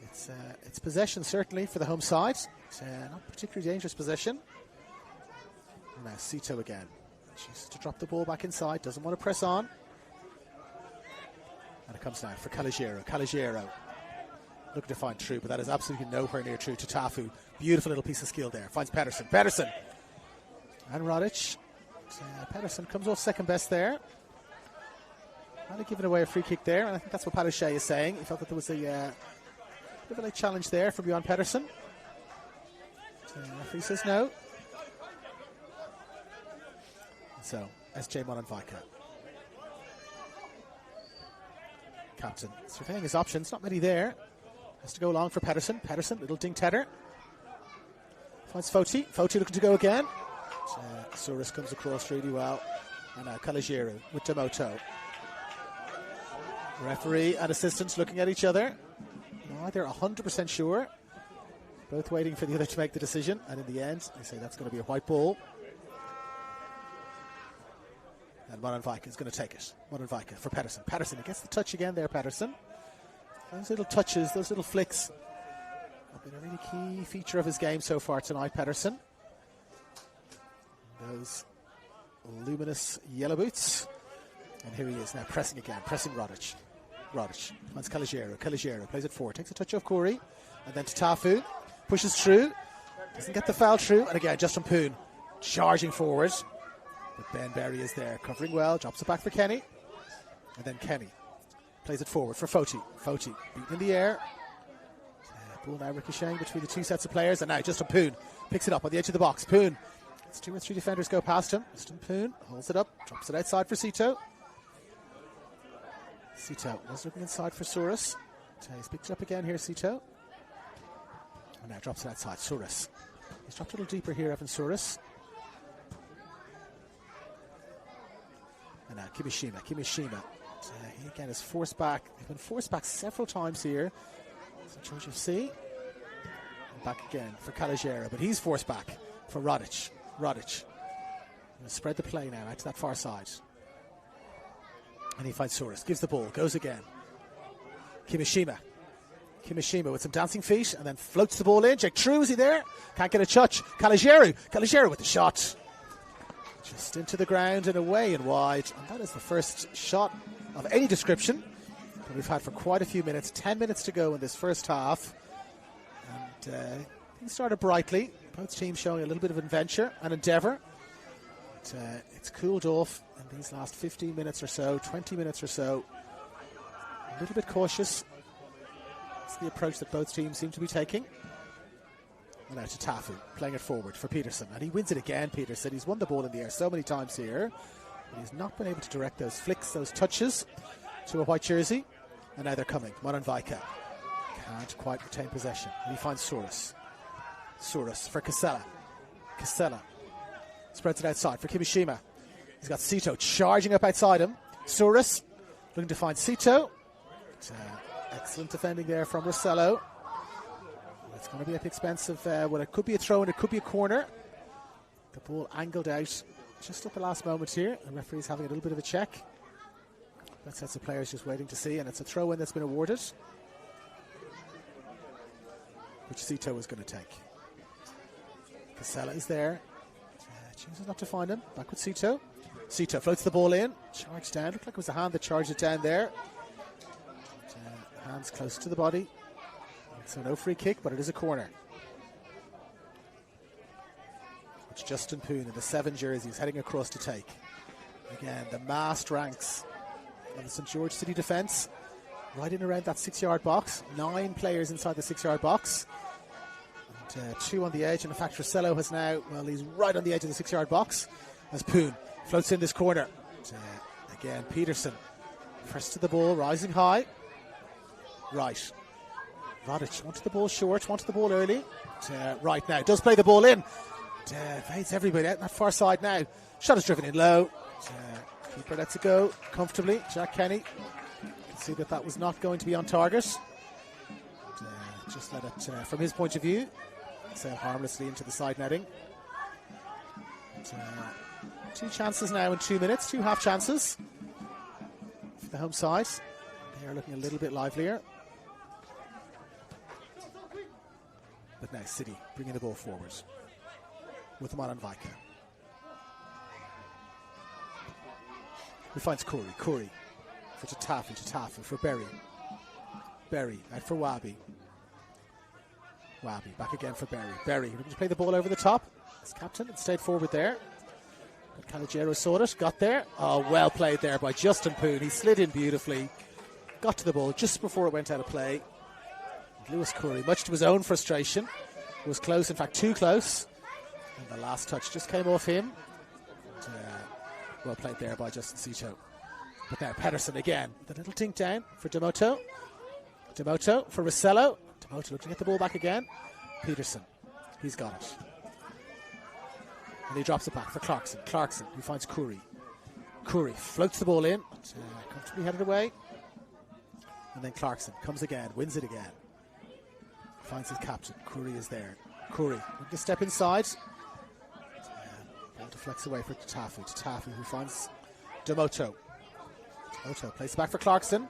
It's possession certainly for the home side. It's not particularly dangerous possession. And now Sito again. Chooses to drop the ball back inside, doesn't want to press on. And it comes now for Caligiero. Caligiero looking to find True, but that is absolutely nowhere near True to Tafu. Beautiful little piece of skill there. Finds Pedersen. Pedersen. And Rodic. Pedersen comes off second best there. Kind of giving away a free kick there, and I think that's what Pat O'Shea is saying. He felt that there was a bit of a late challenge there from beyond Pedersen. The referee says no. So, SJ Monenvika. Captain surveying his options, not many there. Has to go long for Pedersen. Pedersen, little ding tedder. Finds Foti. Foti looking to go again. Souris comes across really well. And now Caligiero with Tomoto. Referee and assistants looking at each other. Neither 100% sure. Both waiting for the other to make the decision. And in the end, they say that's going to be a white ball. And Monenvika is going to take it. Monenvika for Pedersen. Pedersen, he gets the touch again there, Pedersen. Those little touches, those little flicks have been a really key feature of his game so far tonight, Pedersen. Those luminous yellow boots. And here he is now pressing again, pressing Rodic. Rodic finds Calogero. Calogero plays it forward, takes a touch off Corey, and then to Tafu, pushes through, doesn't get the foul through, and again Justin Poon charging forward. But Ben Berry is there, covering well, drops it back for Kenny, and then Kenny plays it forward for Foti. Foti beaten in the air. Ball now ricocheting between the two sets of players, and now Justin Poon picks it up on the edge of the box. Poon, it's 2 or 3 defenders go past him. Justin Poon holds it up, drops it outside for Sito. Sito was looking inside for Souris. He's picked it up again here, Sito. And now drops it outside. Souris. He's dropped a little deeper here, Evan Souris. And now Kimishima. He again is forced back. They've been forced back several times here. So George FC. And back again for Calogero. But he's forced back for Rodic. Rodic. Spread the play now out to that far side. And he finds Souris, gives the ball, goes again. Kimishima with some dancing feet, and then floats the ball in. Jake True, is he there? Can't get a touch. Calogero with the shot. Just into the ground and away and wide. And that is the first shot of any description that we've had for quite a few minutes. 10 minutes to go in this first half. And things started brightly. Both teams showing a little bit of adventure and endeavour. It's cooled off in these last 15 minutes or so, 20 minutes or so. A little bit cautious. It's the approach that both teams seem to be taking. And now to Tafu, playing it forward for Peterson. And he wins it again, Peterson. He's won the ball in the air so many times here. But he's not been able to direct those flicks, those touches to a white jersey. And now they're coming. Moranvaika can't quite retain possession. And he finds Souris. Souris for Casella. Casella spreads it outside for Kimishima. He's got Sito charging up outside him. Souris looking to find Sito. Excellent defending there from Rossello. It's going to be at the expense of, well, it could be a throw and it could be a corner. The ball angled out just at the last moment here. The referee's having a little bit of a check. That sets of players just waiting to see, and it's a throw-in that's been awarded, which Sito is going to take. Casella is there. Chooses not to find him. Back with Sito. Sito floats the ball in. Charged down. Looked like it was a hand that charged it down there. Hands close to the body. So no free kick, but it is a corner. Which Justin Poon in the 7 jersey is heading across to take. Again, the massed ranks of the St. George City defence. Right in around that 6-yard box. 9 players inside the 6-yard box. 2 on the edge, and in fact Rossello has now, well, he's right on the edge of the 6-yard box as Poon floats in this corner. Again, Peterson first to the ball, rising high. Right. Rodic wanted the ball short, wanted the ball early. Right now, does play the ball in. Fades everybody out on that far side now. Shot is driven in low. Keeper lets it go comfortably. Jack Kenny. You can see that was not going to be on target. Just let it, from his point of view, sail harmlessly into the side netting. 2 chances now in 2 minutes, 2 half chances for the home side. They are looking a little bit livelier. But now City bringing the ball forward with Moranvaika. He finds Corey for Tafu for Berry out for Wabi back again for Berry looking to play the ball over the top. His captain and stayed forward there. But Calogero saw it, got there. Oh, well played there by Justin Poon. He slid in beautifully, got to the ball just before it went out of play. Lewis Corey, much to his own frustration, was close, in fact too close, and the last touch just came off him. And, well played there by Justin Sito. But now Pedersen again, the little tink down for Demoto for Rossello. Demoto looking to get the ball back again. Peterson, he's got it, and he drops it back for Clarkson who finds Curry floats the ball in, comfortably headed away, and then Clarkson comes again, wins it again. Finds his captain. Curry is there. Looking to step inside. Ball deflects away for Tafu, who finds Demoto. Demoto plays it back for Clarkson.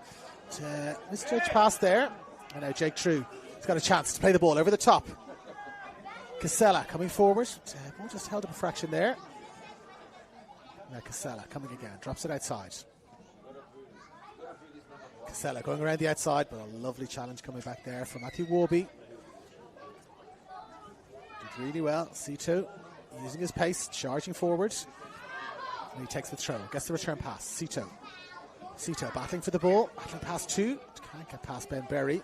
Misjudged pass there. And now Jake True has got a chance to play the ball over the top. Casella coming forward. Ball just held up a fraction there. Now Casella coming again, drops it outside. Casella going around the outside, but a lovely challenge coming back there from Matthew Warby. Did really well. C2 using his pace, charging forward. And he takes the throw, gets the return pass. C2 battling for the ball, battling past 2. Can't get past Ben Berry.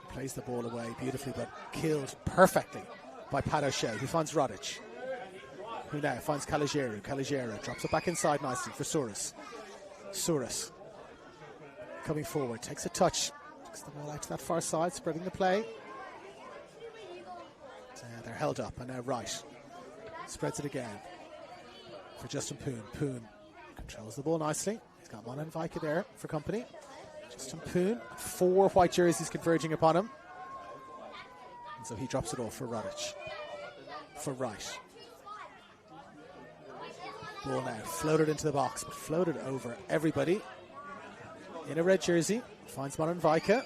Plays the ball away beautifully, but killed perfectly by Pat O'Shea, who finds Rodic. Who now finds Caligiero. Caligiero drops it back inside nicely for Souris. Souris coming forward, takes a touch, takes the ball out to that far side, spreading the play. They're held up, and now Wright spreads it again for Justin Poon. Poon controls the ball nicely. He's got Monan Vika there for company. Justin Poon, 4 white jerseys converging upon him. And so he drops it off for Rodic. For Wright. Ball now floated into the box, but floated over everybody. In a red jersey, finds Monan Vika.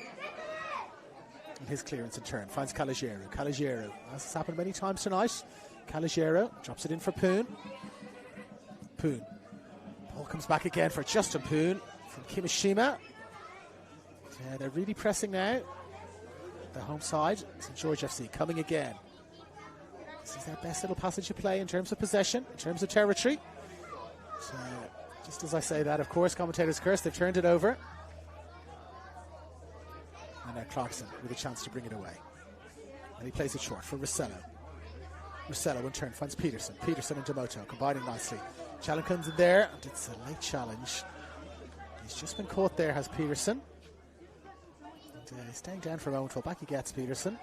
And his clearance in turn finds Caligiero. Caligiero, as has happened many times tonight. Caligiero drops it in for Poon. Poon. Ball comes back again for Justin Poon from Kimishima. They're really pressing now. The home side, St. George FC coming again. This is their best little passage of play in terms of possession, in terms of territory. So, just as I say that, of course, commentators curse, they've turned it over. And now Clarkson with a chance to bring it away. And he plays it short for Rossello. Rossello in turn finds Peterson. Peterson and Demoto combining nicely. Challenge comes in there, and it's a late challenge. He's just been caught there, has Peterson. And staying down for a moment while back he gets Peterson.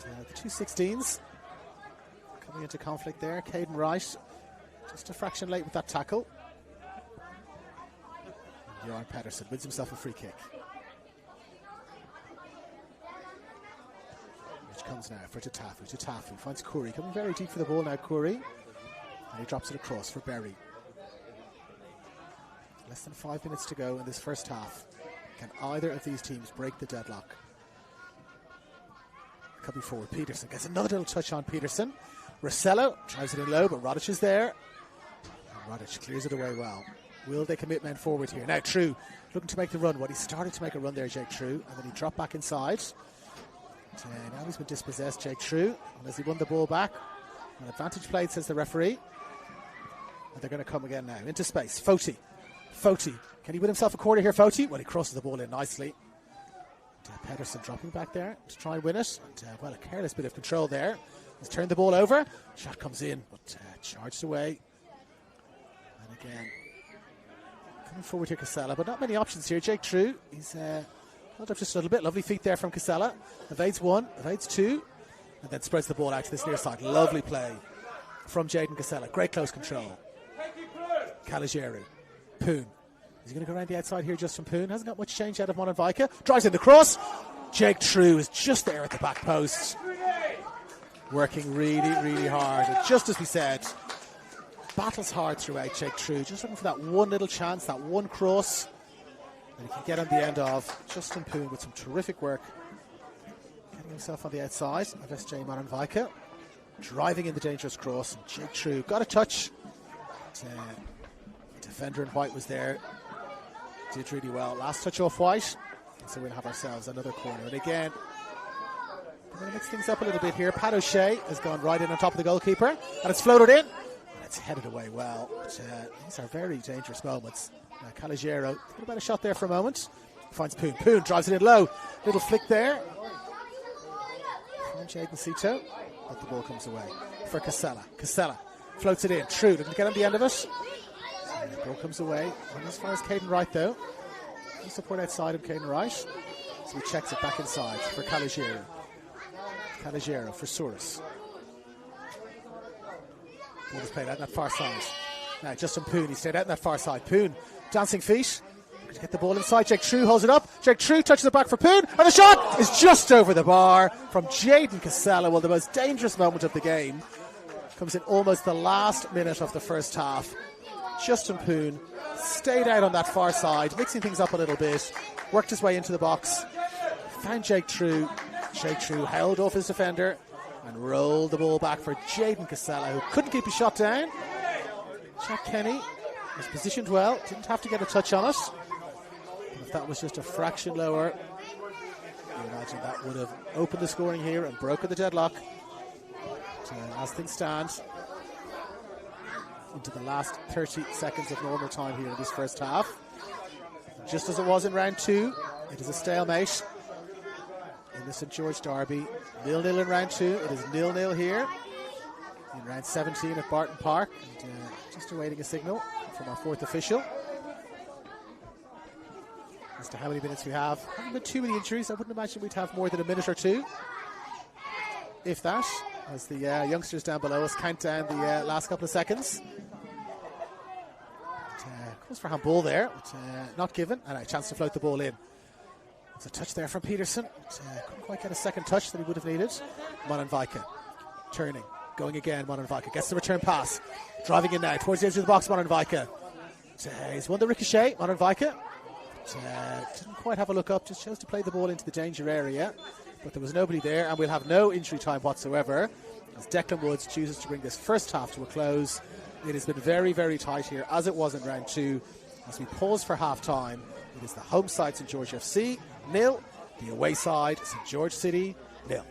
The 216s coming into conflict there. Caden Wright just a fraction late with that tackle. Johan Pedersen wins himself a free kick, which comes now for Tatafu. Tatafu finds Curry coming very deep for the ball now. Curry, and he drops it across for Berry. Less than 5 minutes to go in this first half. Can either of these teams break the deadlock? Coming forward, Peterson gets another little touch on Peterson. Rossello drives it in low, but Rodic is there. And Rodic clears it away well. Will they commit men forward here? Now True looking to make the run. Well, he started to make a run there, Jake True, and then he dropped back inside. Now he's been dispossessed, Jake True, unless he won the ball back. An advantage played, says the referee. And they're going to come again now into space. Foti. Can he win himself a quarter here, Foti? Well, he crosses the ball in nicely. Pedersen dropping back there to try and win it. And, well, a careless bit of control there. He's turned the ball over. Shot comes in, but charged away. And again, coming forward here, Casella, but not many options here. Jake True, he's held up just a little bit. Lovely feet there from Casella. Evades 1, evades 2, and then spreads the ball out to this near side. Lovely play from Jaden Casella. Great close control. Caligiero. Poon. Is he going to go around the outside here, Justin Poon? Hasn't got much change out of Monan Vika. Drives in the cross. Jake True is just there at the back post. Working really, really hard. And just as we said, battles hard throughout Jake True. Just looking for that one little chance, that one cross that he can get on the end of. Justin Poon with some terrific work. Getting himself on the outside of SJ Monan Vika. Driving in the dangerous cross. And Jake True got a touch. The defender in white was there. Did really well. Last touch off White. So we'll have ourselves another corner. And again, we're going to mix things up a little bit here. Pat O'Shea has gone right in on top of the goalkeeper. And it's floated in. And it's headed away well. But, these are very dangerous moments. Caligiero, a better shot there for a moment. Finds Poon. Poon drives it in low. Little flick there. From Jaden Cito. But the ball comes away for Casella. Casella floats it in. True. Didn't get on the end of it. The ball comes away. And as far as Caden Wright, though, no support outside of Caden Wright. So he checks it back inside for Caligiero. Caligiero for Souris. Ball was played out in that far side. Now Justin Poon, he stayed out in that far side. Poon, dancing feet. Going to get the ball inside. Jake True holds it up. Jake True touches it back for Poon. And the shot is just over the bar from Jaden Casella. Well, the most dangerous moment of the game comes in almost the last minute of the first half. Justin Poon stayed out on that far side, mixing things up a little bit, worked his way into the box, found Jake True. Jake True held off his defender and rolled the ball back for Jaden Casella, who couldn't keep his shot down. Jack Kenny was positioned well, didn't have to get a touch on it. But if that was just a fraction lower, you imagine that would have opened the scoring here and broken the deadlock. But, as things stand, into the last 30 seconds of normal time here in this first half. Just as it was in round 2, it is a stalemate in the St George derby. 0-0 in round 2, it is 0-0 here in round 17 at Barton Park. And, just awaiting a signal from our fourth official as to how many minutes we have. Haven't been too many injuries. I wouldn't imagine we'd have more than a minute or two, if that, as the youngsters down below us count down the last couple of seconds. Calls for handball there, but not given, and a chance to float the ball in. It's a touch there from Peterson, but couldn't quite get a second touch that he would have needed. Mononvika turning, going again. Mononvika gets the return pass, driving in now towards the edge of the box. Mononvika, he's won the ricochet. Mononvika didn't quite have a look up, just chose to play the ball into the danger area, but there was nobody there, and we'll have no injury time whatsoever as Declan Woods chooses to bring this first half to a close. It has been very, very tight here, as it was in round 2. As we pause for half-time, it is the home side St George FC 0, the away side St George City 0.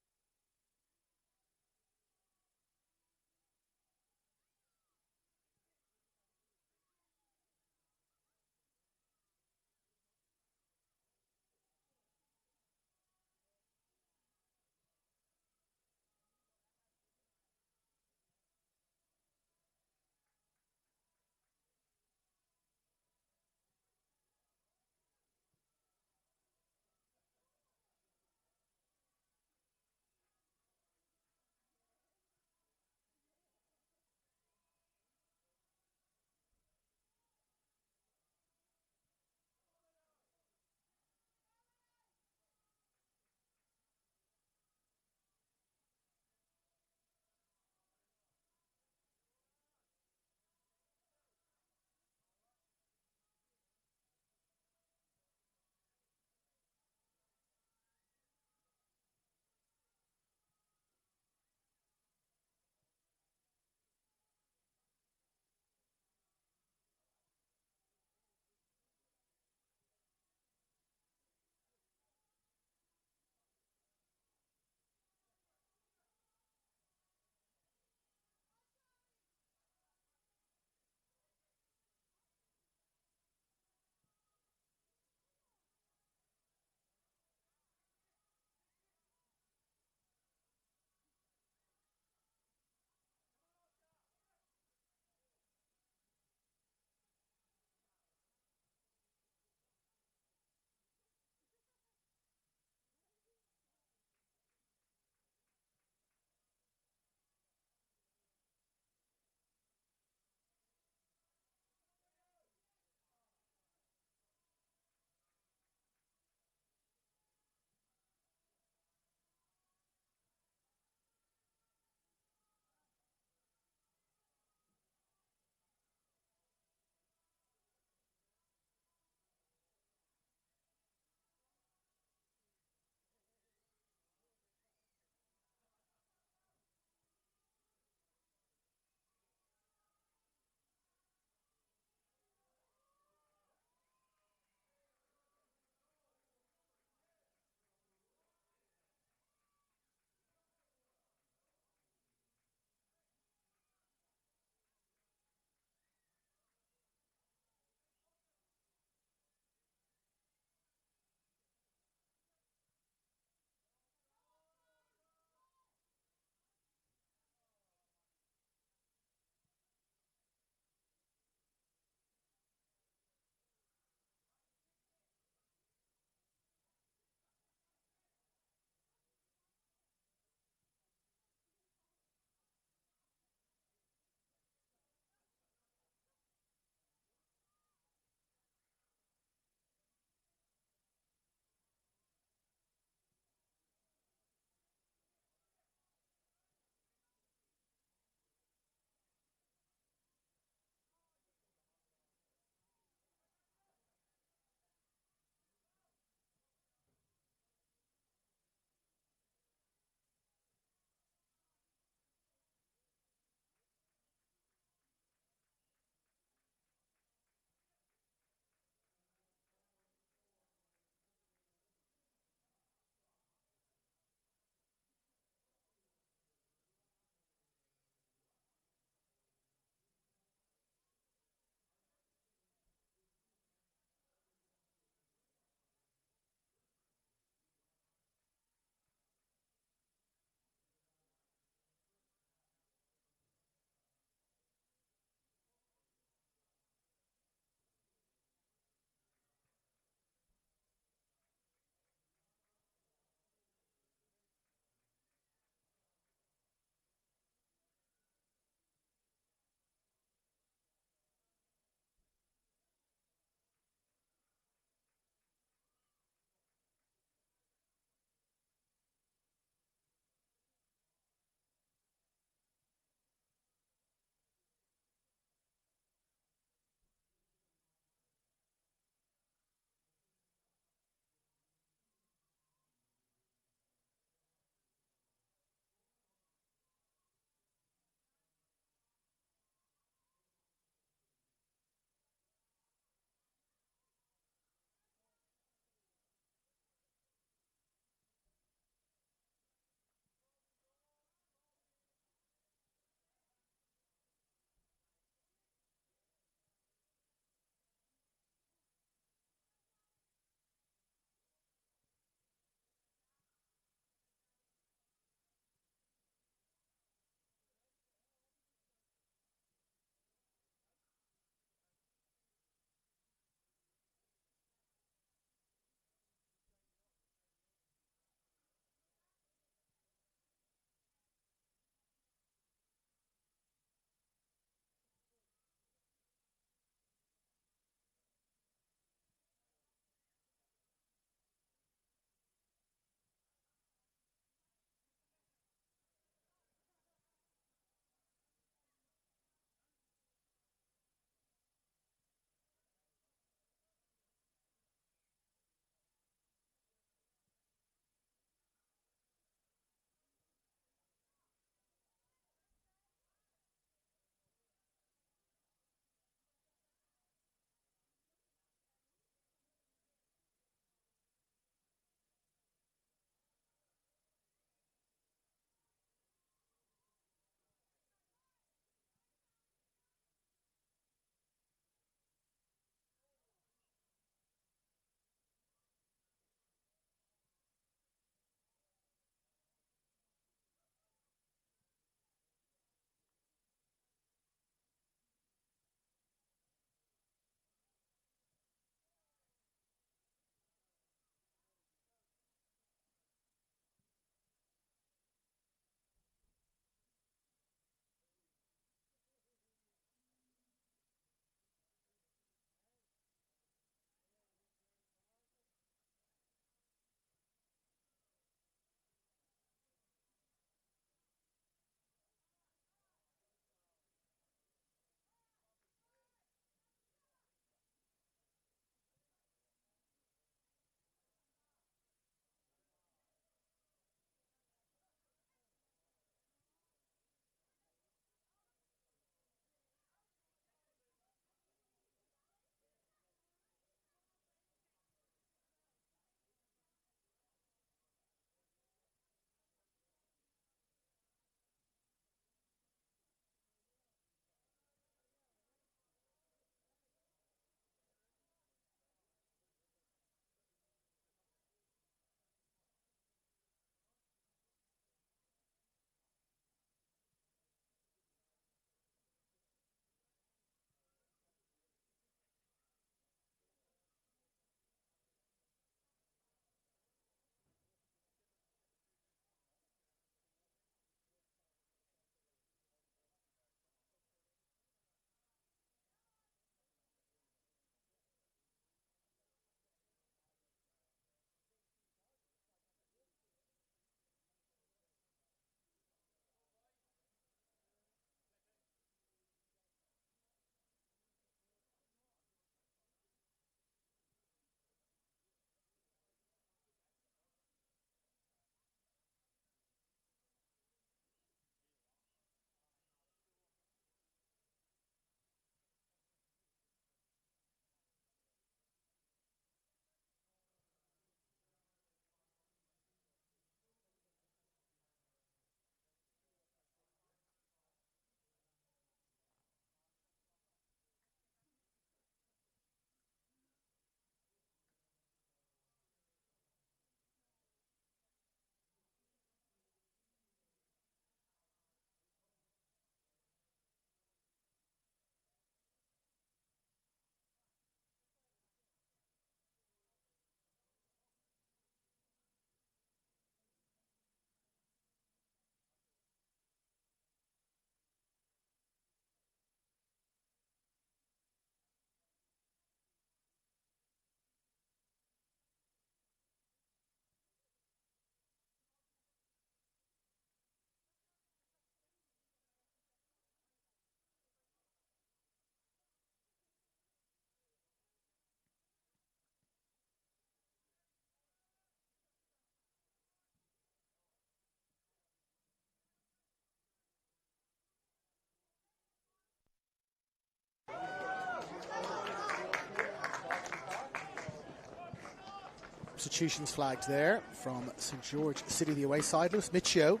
substitutions flagged there from St George City, the away side. Lewis Michio,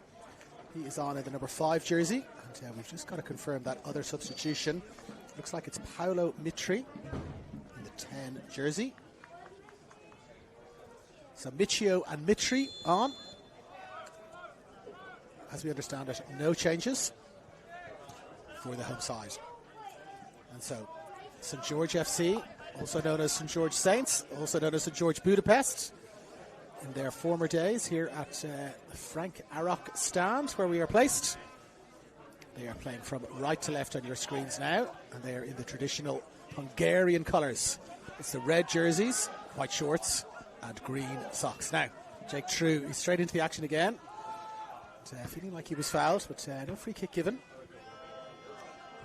he is on in the number 5 jersey. And we've just got to confirm that other substitution. Looks like it's Paolo Mitri in the 10 jersey. So Michio and Mitri on. As we understand it, no changes for the home side. And so St George FC, also known as St George Saints, also known as St George Budapest, in their former days here at the Frank Arok stand where we are placed. They are playing from right to left on your screens now, and they are in the traditional Hungarian colours. It's the red jerseys, white shorts, and green socks. Now, Jake True, he's straight into the action again. Feeling like he was fouled, but no free kick given.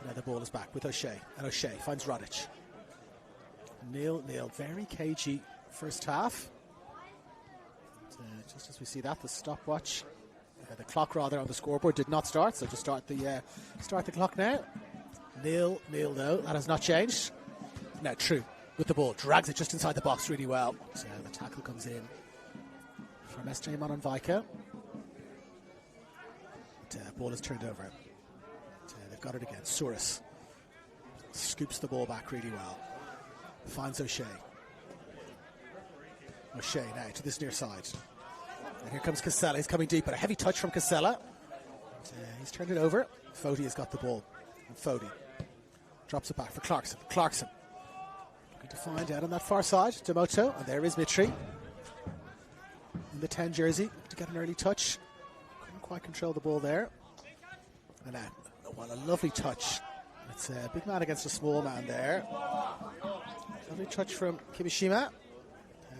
Now the ball is back with O'Shea, and O'Shea finds Rodic. 0-0, very cagey first half. Just as we see that, the stopwatch, the clock rather on the scoreboard did not start, so just start the clock now. 0-0 though, that has not changed. Now True with the ball, drags it just inside the box really well. So the tackle comes in from SJ Mononvika. Ball is turned over. They've got it again. Souris scoops the ball back really well. Finds O'Shea. O'Shea now to this near side. And here comes Casella. He's coming deep, but a heavy touch from Casella. He's turned it over. Foti has got the ball. And Foti drops it back for Clarkson. Clarkson looking to find out on that far side. Demoto. And there is Mitri in the 10 jersey to get an early touch. Couldn't quite control the ball there. And now, what a lovely touch. It's a big man against a small man there. Lovely touch from Kimishima.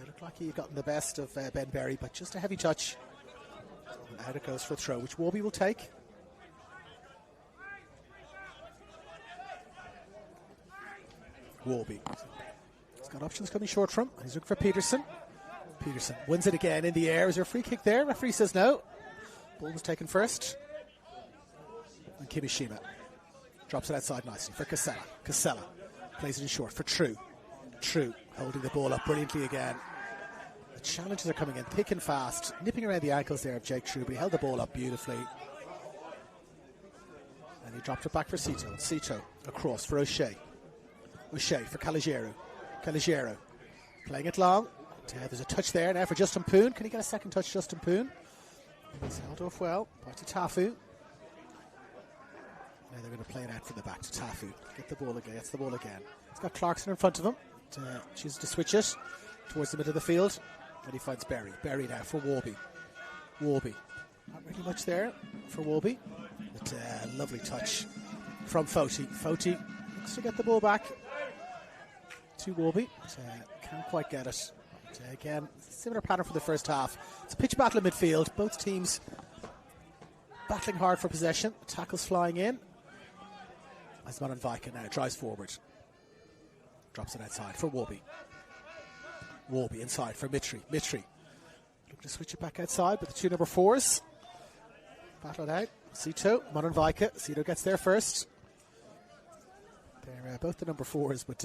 Looked like he'd gotten the best of Ben Berry, but just a heavy touch. And out it goes for a throw, which Warby will take. Warby. He's got options coming short from. He's looking for Peterson. Peterson wins it again in the air. Is there a free kick there? Referee says no. Ball was taken first. And Kimishima drops it outside nicely for Casella. Casella plays it in short for True. True holding the ball up brilliantly again. The challenges are coming in thick and fast, nipping around the ankles there of Jake True, but he held the ball up beautifully. And he dropped it back for Cito. Cito across for O'Shea. O'Shea for Caligiero. Caligiero playing it long. There's a touch there now for Justin Poon. Can he get a second touch, Justin Poon? He's held off well by Tafu. Now they're going to play it out from the back to Tafu. Gets the ball again. He's got Clarkson in front of him. Chooses to switch it towards the middle of the field. And he finds Berry. Berry now for Warby. Warby. Not really much there for Warby. But lovely touch from Foti. Foti looks to get the ball back to Warby. But can't quite get it. But, again, similar pattern for the first half. It's a pitch battle in midfield. Both teams battling hard for possession. Tackles flying in. As Mononvika now drives forward. Drops it outside for Warby. Warby inside for Mitri. Mitri looking to switch it back outside with the two number 4s. Battle it out. Cito, Mononvika. Cito gets there first. They're both the number 4s, but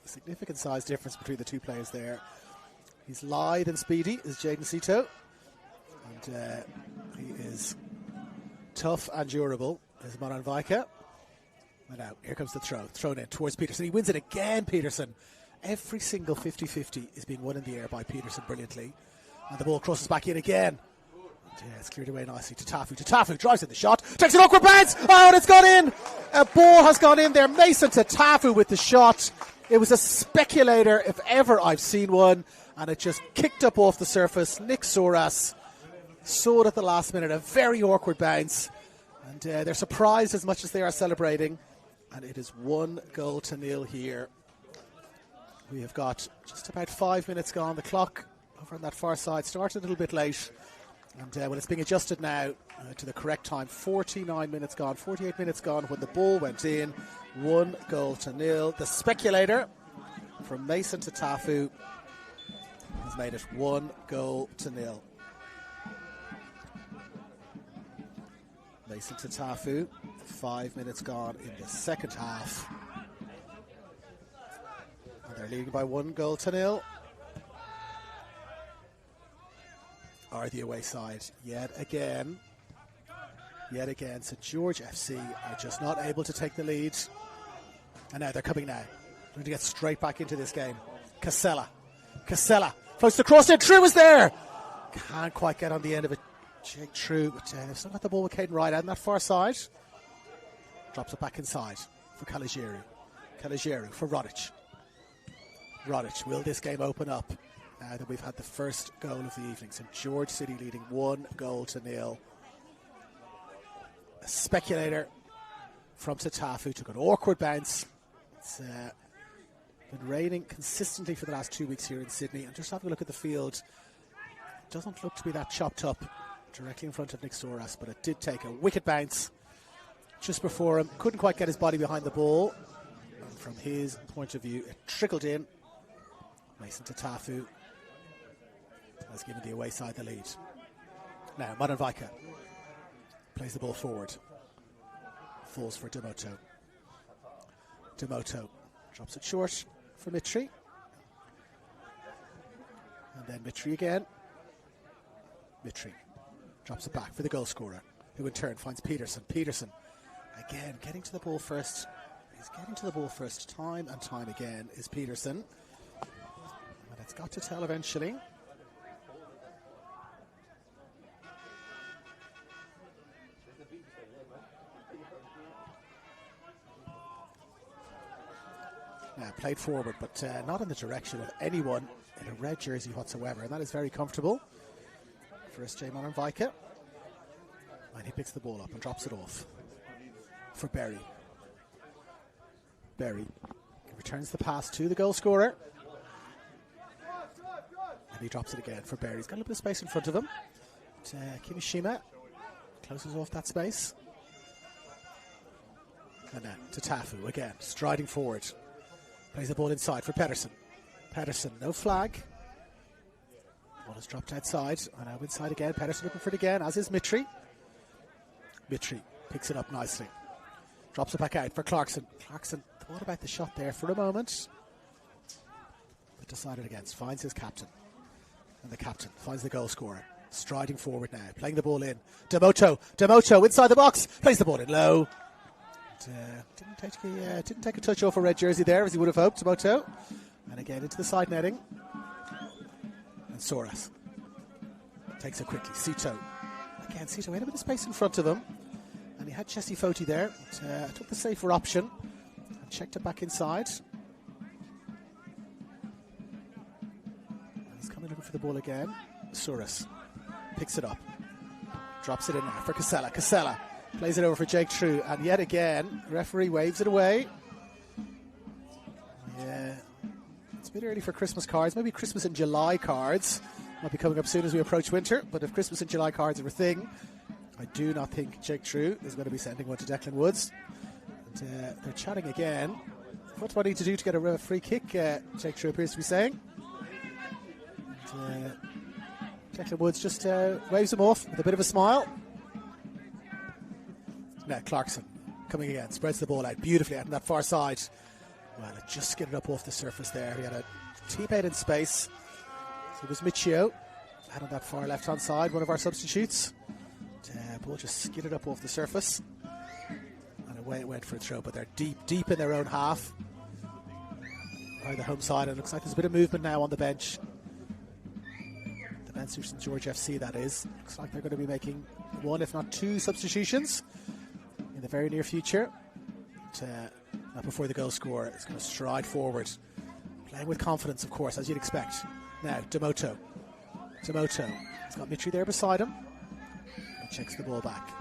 significant size difference between the two players there. He's lithe and speedy, is Jaden Cito. And he is tough and durable, is Mononvika. And now, here comes the throw. Thrown in towards Peterson. He wins it again, Peterson. Every single 50-50 is being won in the air by Peterson brilliantly. And the ball crosses back in again. And, it's cleared away nicely to Tafu. Tafu drives in the shot. Takes an awkward bounce. Oh, and it's gone in. A ball has gone in there. Mason to Tafu with the shot. It was a speculator, if ever I've seen one. And it just kicked up off the surface. Nick Soras saw it at the last minute. A very awkward bounce. And they're surprised as much as they are celebrating. And it is 1-0 here. We have got just about 5 minutes gone. The clock over on that far side started a little bit late. And well, it's being adjusted now to the correct time. 49 minutes gone, 48 minutes gone when the ball went in. 1-0. The speculator from Mason to Tafu has made it 1-0. Mason to Tafu. 5 minutes gone in the second half. And they're leading by 1-0. are the away side yet again. Yet again, St George FC are just not able to take the lead. And now they're coming now. They're going to get straight back into this game. Casella floats the cross in. True is there. Can't quite get on the end of it. Jake True, but they've still got the ball with Caden Wright out on that far side. Drops it back inside for Caligiero for Rodic. Will this game open up now that we've had the first goal of the evening? St George City leading 1-0. A speculator from Tatafu took an awkward bounce. It's been raining consistently for the last 2 weeks here in Sydney. And just having a look at the field, it doesn't look to be that chopped up directly in front of Nick Soras, but it did take a wicked bounce just before him. Couldn't quite get his body behind the ball. And from his point of view, it trickled in. Mason Tatafu has given the away side the lead. Now, Modern Vika plays the ball forward. Falls for Demoto. Demoto drops it short for Mitri. And then Mitri again. Mitri drops it back for the goal scorer, who in turn finds Peterson. Peterson again getting to the ball first. He's getting to the ball first time and time again is Peterson. And it's got to tell eventually. Now played forward, but not in the direction of anyone in a red jersey whatsoever, and that is very comfortable for SJ Modern Vika. And he picks the ball up and drops it off for Berry. Berry returns the pass to the goal scorer, and he drops it again for Berry. He's got a little bit of space in front of him. Kimishima closes off that space. And now to Tafu again, striding forward. Plays the ball inside for Pedersen. Pedersen, no flag. Ball is dropped outside. And now inside again. Pedersen looking for it again, as is Mitri. Mitri picks it up nicely. Drops it back out for Clarkson. Clarkson thought about the shot there for a moment, but decided against. Finds his captain. And the captain finds the goal scorer. Striding forward now. Playing the ball in. Demoto inside the box. Plays the ball in low. Didn't take a touch off a red jersey there, as he would have hoped. Demoto. And again into the side netting. And Soras takes it quickly. Sito. Again, Sito had a bit of space in front of him. And he had Jesse Foti there. But, took the safer option. And checked it back inside. And he's coming looking for the ball again. Soras picks it up. Drops it in now for Casella. Casella plays it over for Jake True. And yet again, referee waves it away. Yeah. It's a bit early for Christmas cards. Maybe Christmas in July cards might be coming up soon as we approach winter. But if Christmas in July cards are a thing, I do not think Jake True is going to be sending one to Declan Woods. And, they're chatting again. What do I need to do to get a free kick? Jake True appears to be saying. And, Declan Woods just waves him off with a bit of a smile. Now Clarkson coming again, spreads the ball out beautifully out on that far side. Well, it just skidded up off the surface there. He had a teammate in space. So it was Michio out on that far left hand side, one of our substitutes. Ball just skidded up off the surface. And away it went for a throw, but they're deep in their own half. By the home side, and it looks like there's a bit of movement now on the bench. The bench of St George FC, that is. Looks like they're going to be making one, if not two, substitutions in the very near future. But, not before the goal scorer is going to stride forward, playing with confidence, of course, as you'd expect. Now Demoto. He's got Mitri there beside him. And checks the ball back.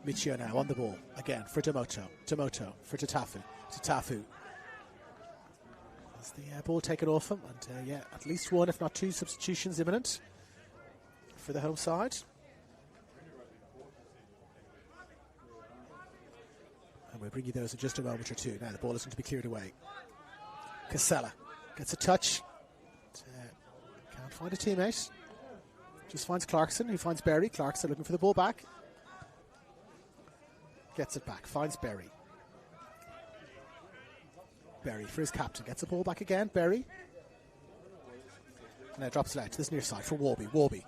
Michio now on the ball again for Demoto for Tatafu. Has the ball taken off him, and at least one, if not two, substitutions imminent for the home side. And we'll bring you those in just a moment or two. Now the ball is going to be cleared away. Casella gets a touch. Can't find a teammate. Just finds Clarkson, who finds Berry. Clarkson looking for the ball back. Gets it back, finds Berry. Berry for his captain. Gets the ball back again, Berry. Now drops it out to this near side for Warby. Warby.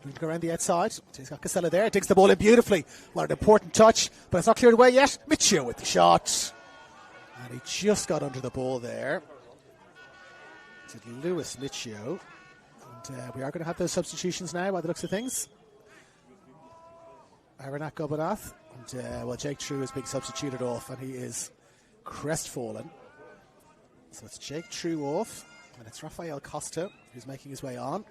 Going to go around the outside. He's got Casella there. Digs the ball in beautifully. What an important touch, but it's not cleared away yet. Michio with the shot. And he just got under the ball there. It's Lewis Michio. And we are going to have those substitutions now by the looks of things. Aranak Gobanath. And Jake True is being substituted off, and he is crestfallen. So it's Jake True off, and it's Rafael Costa who's making his way on.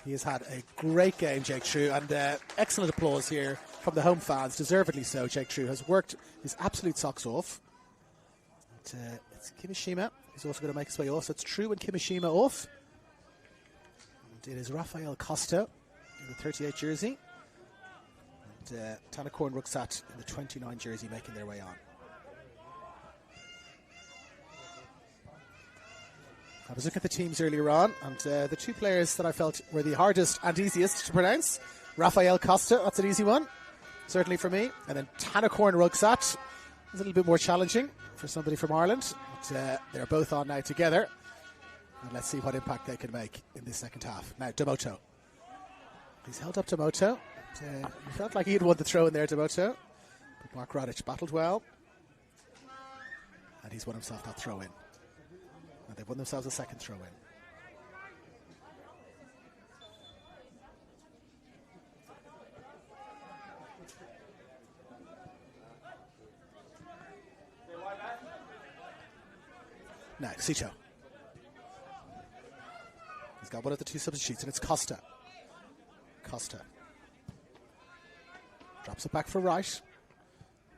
He has had a great game, Jake True, and excellent applause here from the home fans, deservedly so. Jake True has worked his absolute socks off. And, it's Kimishima who's also going to make his way off. So it's True and Kimishima off. And it is Rafael Costa in the 38 jersey. And Tanakorn Ruksat in the 29 jersey making their way on. I was looking at the teams earlier on, and the two players that I felt were the hardest and easiest to pronounce. Rafael Costa, that's an easy one, certainly for me. And then Tanakorn Ruksat, a little bit more challenging for somebody from Ireland. But they're both on now together. And let's see what impact they can make in this second half. Now, Demoto. He's held up Demoto. He felt like he had won the throw in there, Demoto. But Mark Radic battled well. And he's won himself that throw in. And they've won themselves a second throw in. Now, Sito. He's got one of the two substitutes, and it's Costa. Costa. Drops it back for Wright.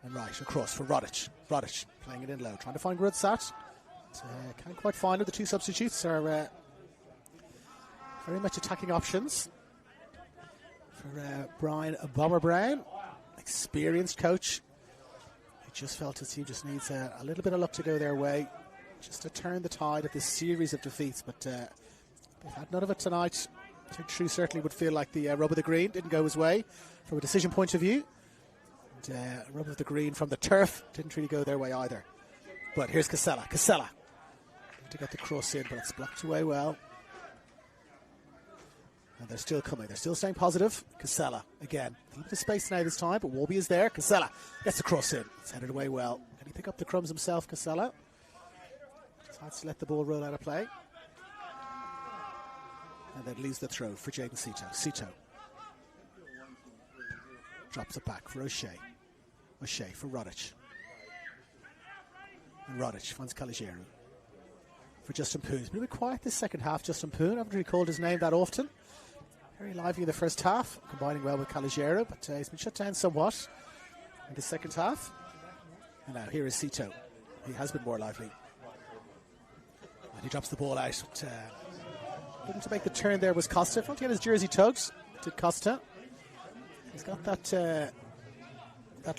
And Wright across for Rodic. Rodic playing it in low, trying to find Rudsat. Can't quite find it. The two substitutes are very much attacking options for Brian Bomber Brown, experienced coach. He just felt his team just needs a little bit of luck to go their way, just to turn the tide of this series of defeats. But they've had none of it tonight. I think True certainly would feel like the rub of the green didn't go his way from a decision point of view. And rub of the green from the turf didn't really go their way either. But here's Casella. Casella. To get the cross in, but it's blocked away well. And they're still coming. They're still staying positive. Casella, again. A little bit of space now this time, but Warby is there. Casella gets the cross in. It's headed away well. Can he pick up the crumbs himself, Casella? Decides to let the ball roll out of play. And then leaves the throw for Jaden Sito. Sito. Drops it back for O'Shea. O'Shea for Rodic. And Rodic finds Caligiero. For Justin Poon. He's been a bit quiet this second half, Justin Poon. I haven't really called his name that often. Very lively in the first half, combining well with Caligiero, but he's been shut down somewhat in the second half. And now here is Sito. He has been more lively. And he drops the ball out. But, looking to make the turn there was Costa. If not to get his jersey tugged, did Costa. He's got that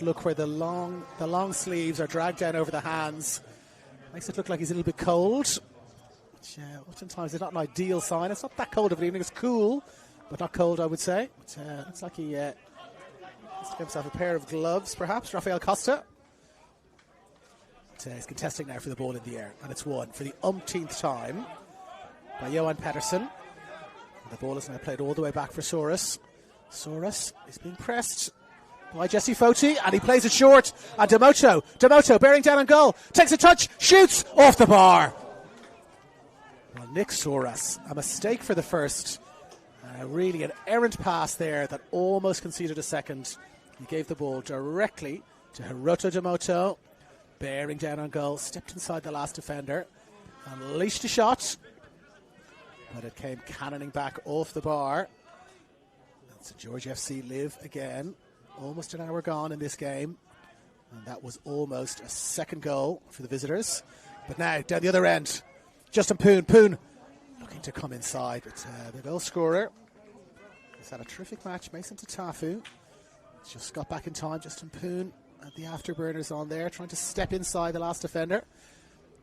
look where the long sleeves are dragged down over the hands. Makes it look like he's a little bit cold. Which oftentimes is not an ideal sign. It's not that cold of an evening. It's cool, but not cold, I would say. But, looks like he has to give himself a pair of gloves, perhaps. Rafael Costa. But, he's contesting now for the ball in the air, and it's won for the umpteenth time by Johan Pettersson. And the ball is now played all the way back for Soros. Soros is being pressed by Jesse Foti, and he plays it short. And Demoto bearing down on goal, takes a touch, shoots off the bar. Well, Nick Soros, a mistake for the first. Really an errant pass there that almost conceded a second. He gave the ball directly to Hiroto Demoto, bearing down on goal, stepped inside the last defender, unleashed a shot, but it came cannoning back off the bar. And St George FC live again. Almost an hour gone in this game, and that was almost a second goal for the visitors. But now, down the other end, Justin Poon looking to come inside. But the goal scorer has had a terrific match, Mason Tatafu. Just got back in time. Justin Poon had the afterburners on there, trying to step inside the last defender,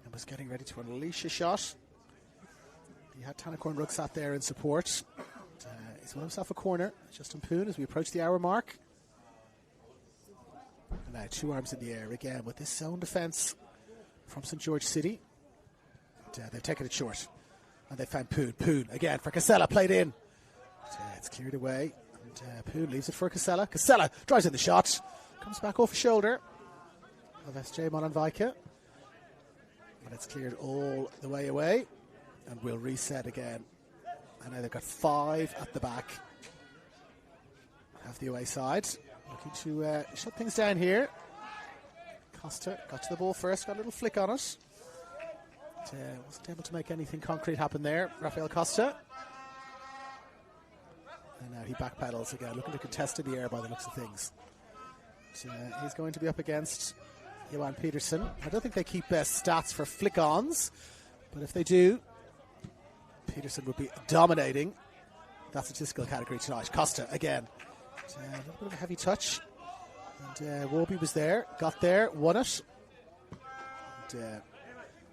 and was getting ready to unleash a shot. He had Tanakorn Ruksat there in support. He's won himself a corner, Justin Poon, as we approach the hour mark. And now two arms in the air again with this zone defence from St George City. They've taken it short. And they found Poon. Poon again for Casella, played in. It's cleared away. And Poon leaves it for Casella. Casella drives in the shot. Comes back off his shoulder of SJ Molenvika. And it's cleared all the way away. And we'll reset again. And now they've got 5 at the back. Half the away side. Looking to shut things down here. Costa got to the ball first, got a little flick on it. Wasn't able to make anything concrete happen there, Rafael Costa. And now he backpedals again, looking to contest in the air by the looks of things. He's going to be up against Johan Peterson. I don't think they keep stats for flick-ons, but if they do, Peterson would be dominating that statistical category tonight. Costa again. A little bit of a heavy touch. And Warby was there, got there, won it. And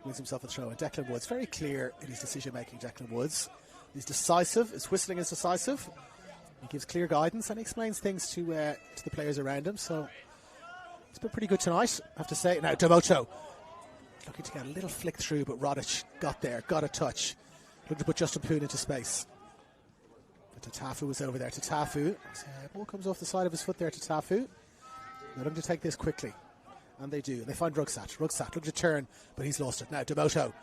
wins himself a throw. And Declan Woods, very clear in his decision-making, Declan Woods. He's decisive, his whistling is decisive. He gives clear guidance and he explains things to the players around him. So he's been pretty good tonight, I have to say. Now, Demoto looking to get a little flick through, but Rodic got there, got a touch. Looking to put Justin Poon into space. But Tatafu was over there. Tatafu, ball comes off the side of his foot there to Tatafu. They're looking to take this quickly. And they do. They find Rugsat. Rugsat looking to turn, but he's lost it. Now, Demoto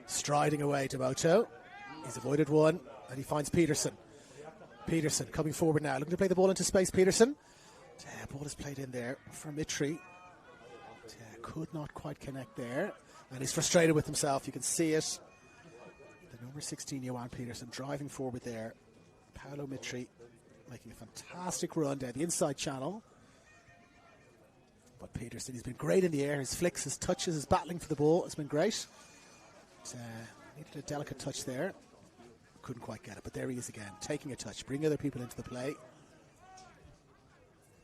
striding away. Demoto. He's avoided one, and he finds Peterson. Peterson coming forward now, looking to play the ball into space. Peterson. Ball is played in there for Mitri. Could not quite connect there. And he's frustrated with himself. You can see it. The number 16, Johan Peterson, driving forward there. Paolo Mitri making a fantastic run down the inside channel. But Peterson, he's been great in the air. His flicks, his touches, his battling for the ball has been great. Needed a delicate touch there. Couldn't quite get it, but there he is again, taking a touch, bringing other people into the play.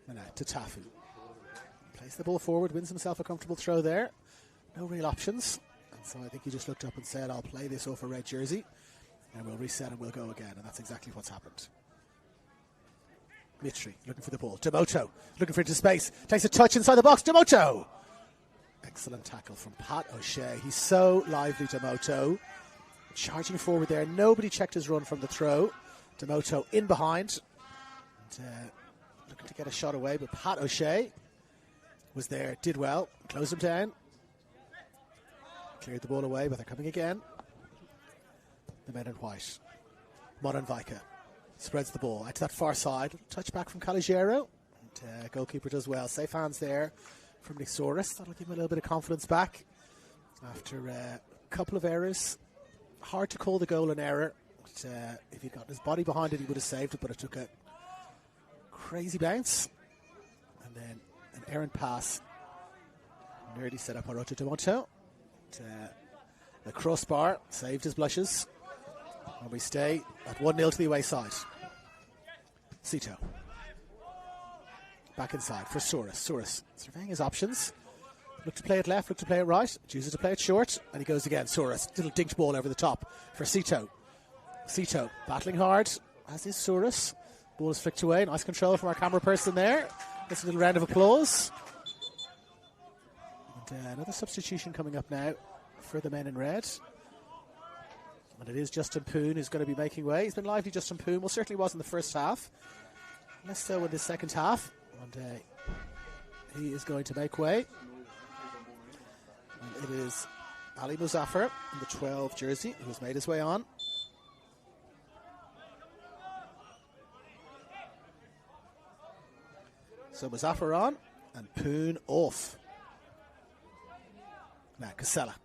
And now to Tafu. Plays the ball forward, wins himself a comfortable throw there. No real options. And so I think he just looked up and said, I'll play this off a red jersey. And we'll reset and we'll go again. And that's exactly what's happened. Mitri looking for the ball. Demoto looking for into space. Takes a touch inside the box. Demoto. Excellent tackle from Pat O'Shea. He's so lively, Demoto. Charging forward there. Nobody checked his run from the throw. Demoto in behind. And, looking to get a shot away, but Pat O'Shea was there. Did well. Closed him down. Cleared the ball away, but they're coming again. The men in white. Molenvika spreads the ball out to that far side. Touch back from Calogero. And goalkeeper does well. Safe hands there from Nixoris. That'll give him a little bit of confidence back after a couple of errors. Hard to call the goal an error. But, if he'd got his body behind it, he would have saved it, but it took a crazy bounce. And then an errant pass. Nearly set up Maroto Demoto. The crossbar saved his blushes. And we stay at 1-0 to the away side. Sito. Back inside for Souris. Souris surveying his options. Look to play it left, look to play it right. Chooses to play it short. And he goes again. Souris. Little dinked ball over the top for Sito. Sito battling hard, as is Souris. Ball is flicked away. Nice control from our camera person there. Gets a little round of applause. And another substitution coming up now for the men in red. And it is Justin Poon who's going to be making way. He's been lively, Justin Poon. Well, certainly was in the first half. Less so in the second half. And he is going to make way. And it is Ali Muzaffar in the 12 jersey who has made his way on. So Muzaffar on and Poon off. Now Casella.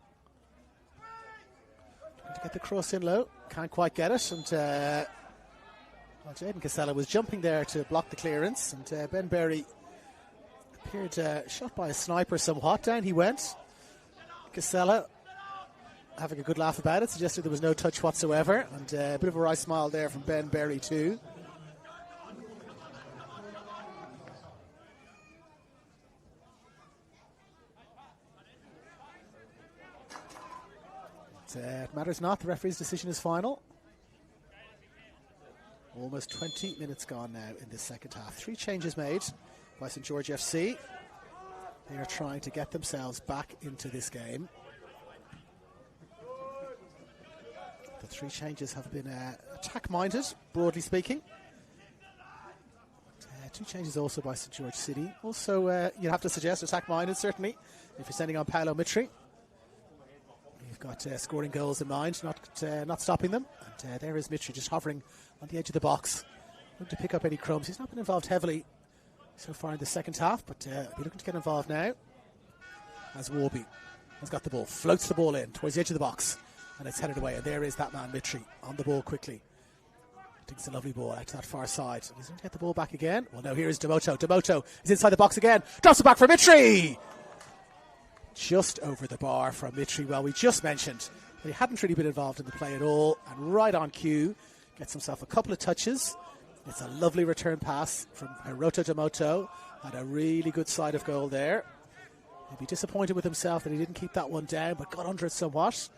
To get the cross in low, can't quite get it, and Jaden Casella was jumping there to block the clearance, and Ben Berry appeared shot by a sniper somewhat. Down he went. Casella having a good laugh about it, suggested there was no touch whatsoever, and a bit of a wry smile there from Ben Berry too. It matters not. The referee's decision is final. Almost 20 minutes gone now in this second half. 3 changes made by St. George FC. They are trying to get themselves back into this game. The Three changes have been attack-minded, broadly speaking. Two changes also by St George City. Also, you'd have to suggest attack-minded, certainly, if you're sending on Paolo Mitri. You've got scoring goals in mind, not stopping them. And there is Mitri just hovering on the edge of the box, looking to pick up any crumbs. He's not been involved heavily so far in the second half, but he'll be looking to get involved now. As Warby has got the ball, floats the ball in towards the edge of the box, and it's headed away. And there is that man, Mitri, on the ball quickly. I think it's a lovely ball out to that far side. He's going to get the ball back again. Well, no, here is Demoto. Demoto is inside the box again. Drops it back for Mitri. Just over the bar from Mitri. Well, we just mentioned that he hadn't really been involved in the play at all. And right on cue, gets himself a couple of touches. It's a lovely return pass from Hiroto Demoto. Had a really good side of goal there. He'd be disappointed with himself that he didn't keep that one down, but got under it somewhat.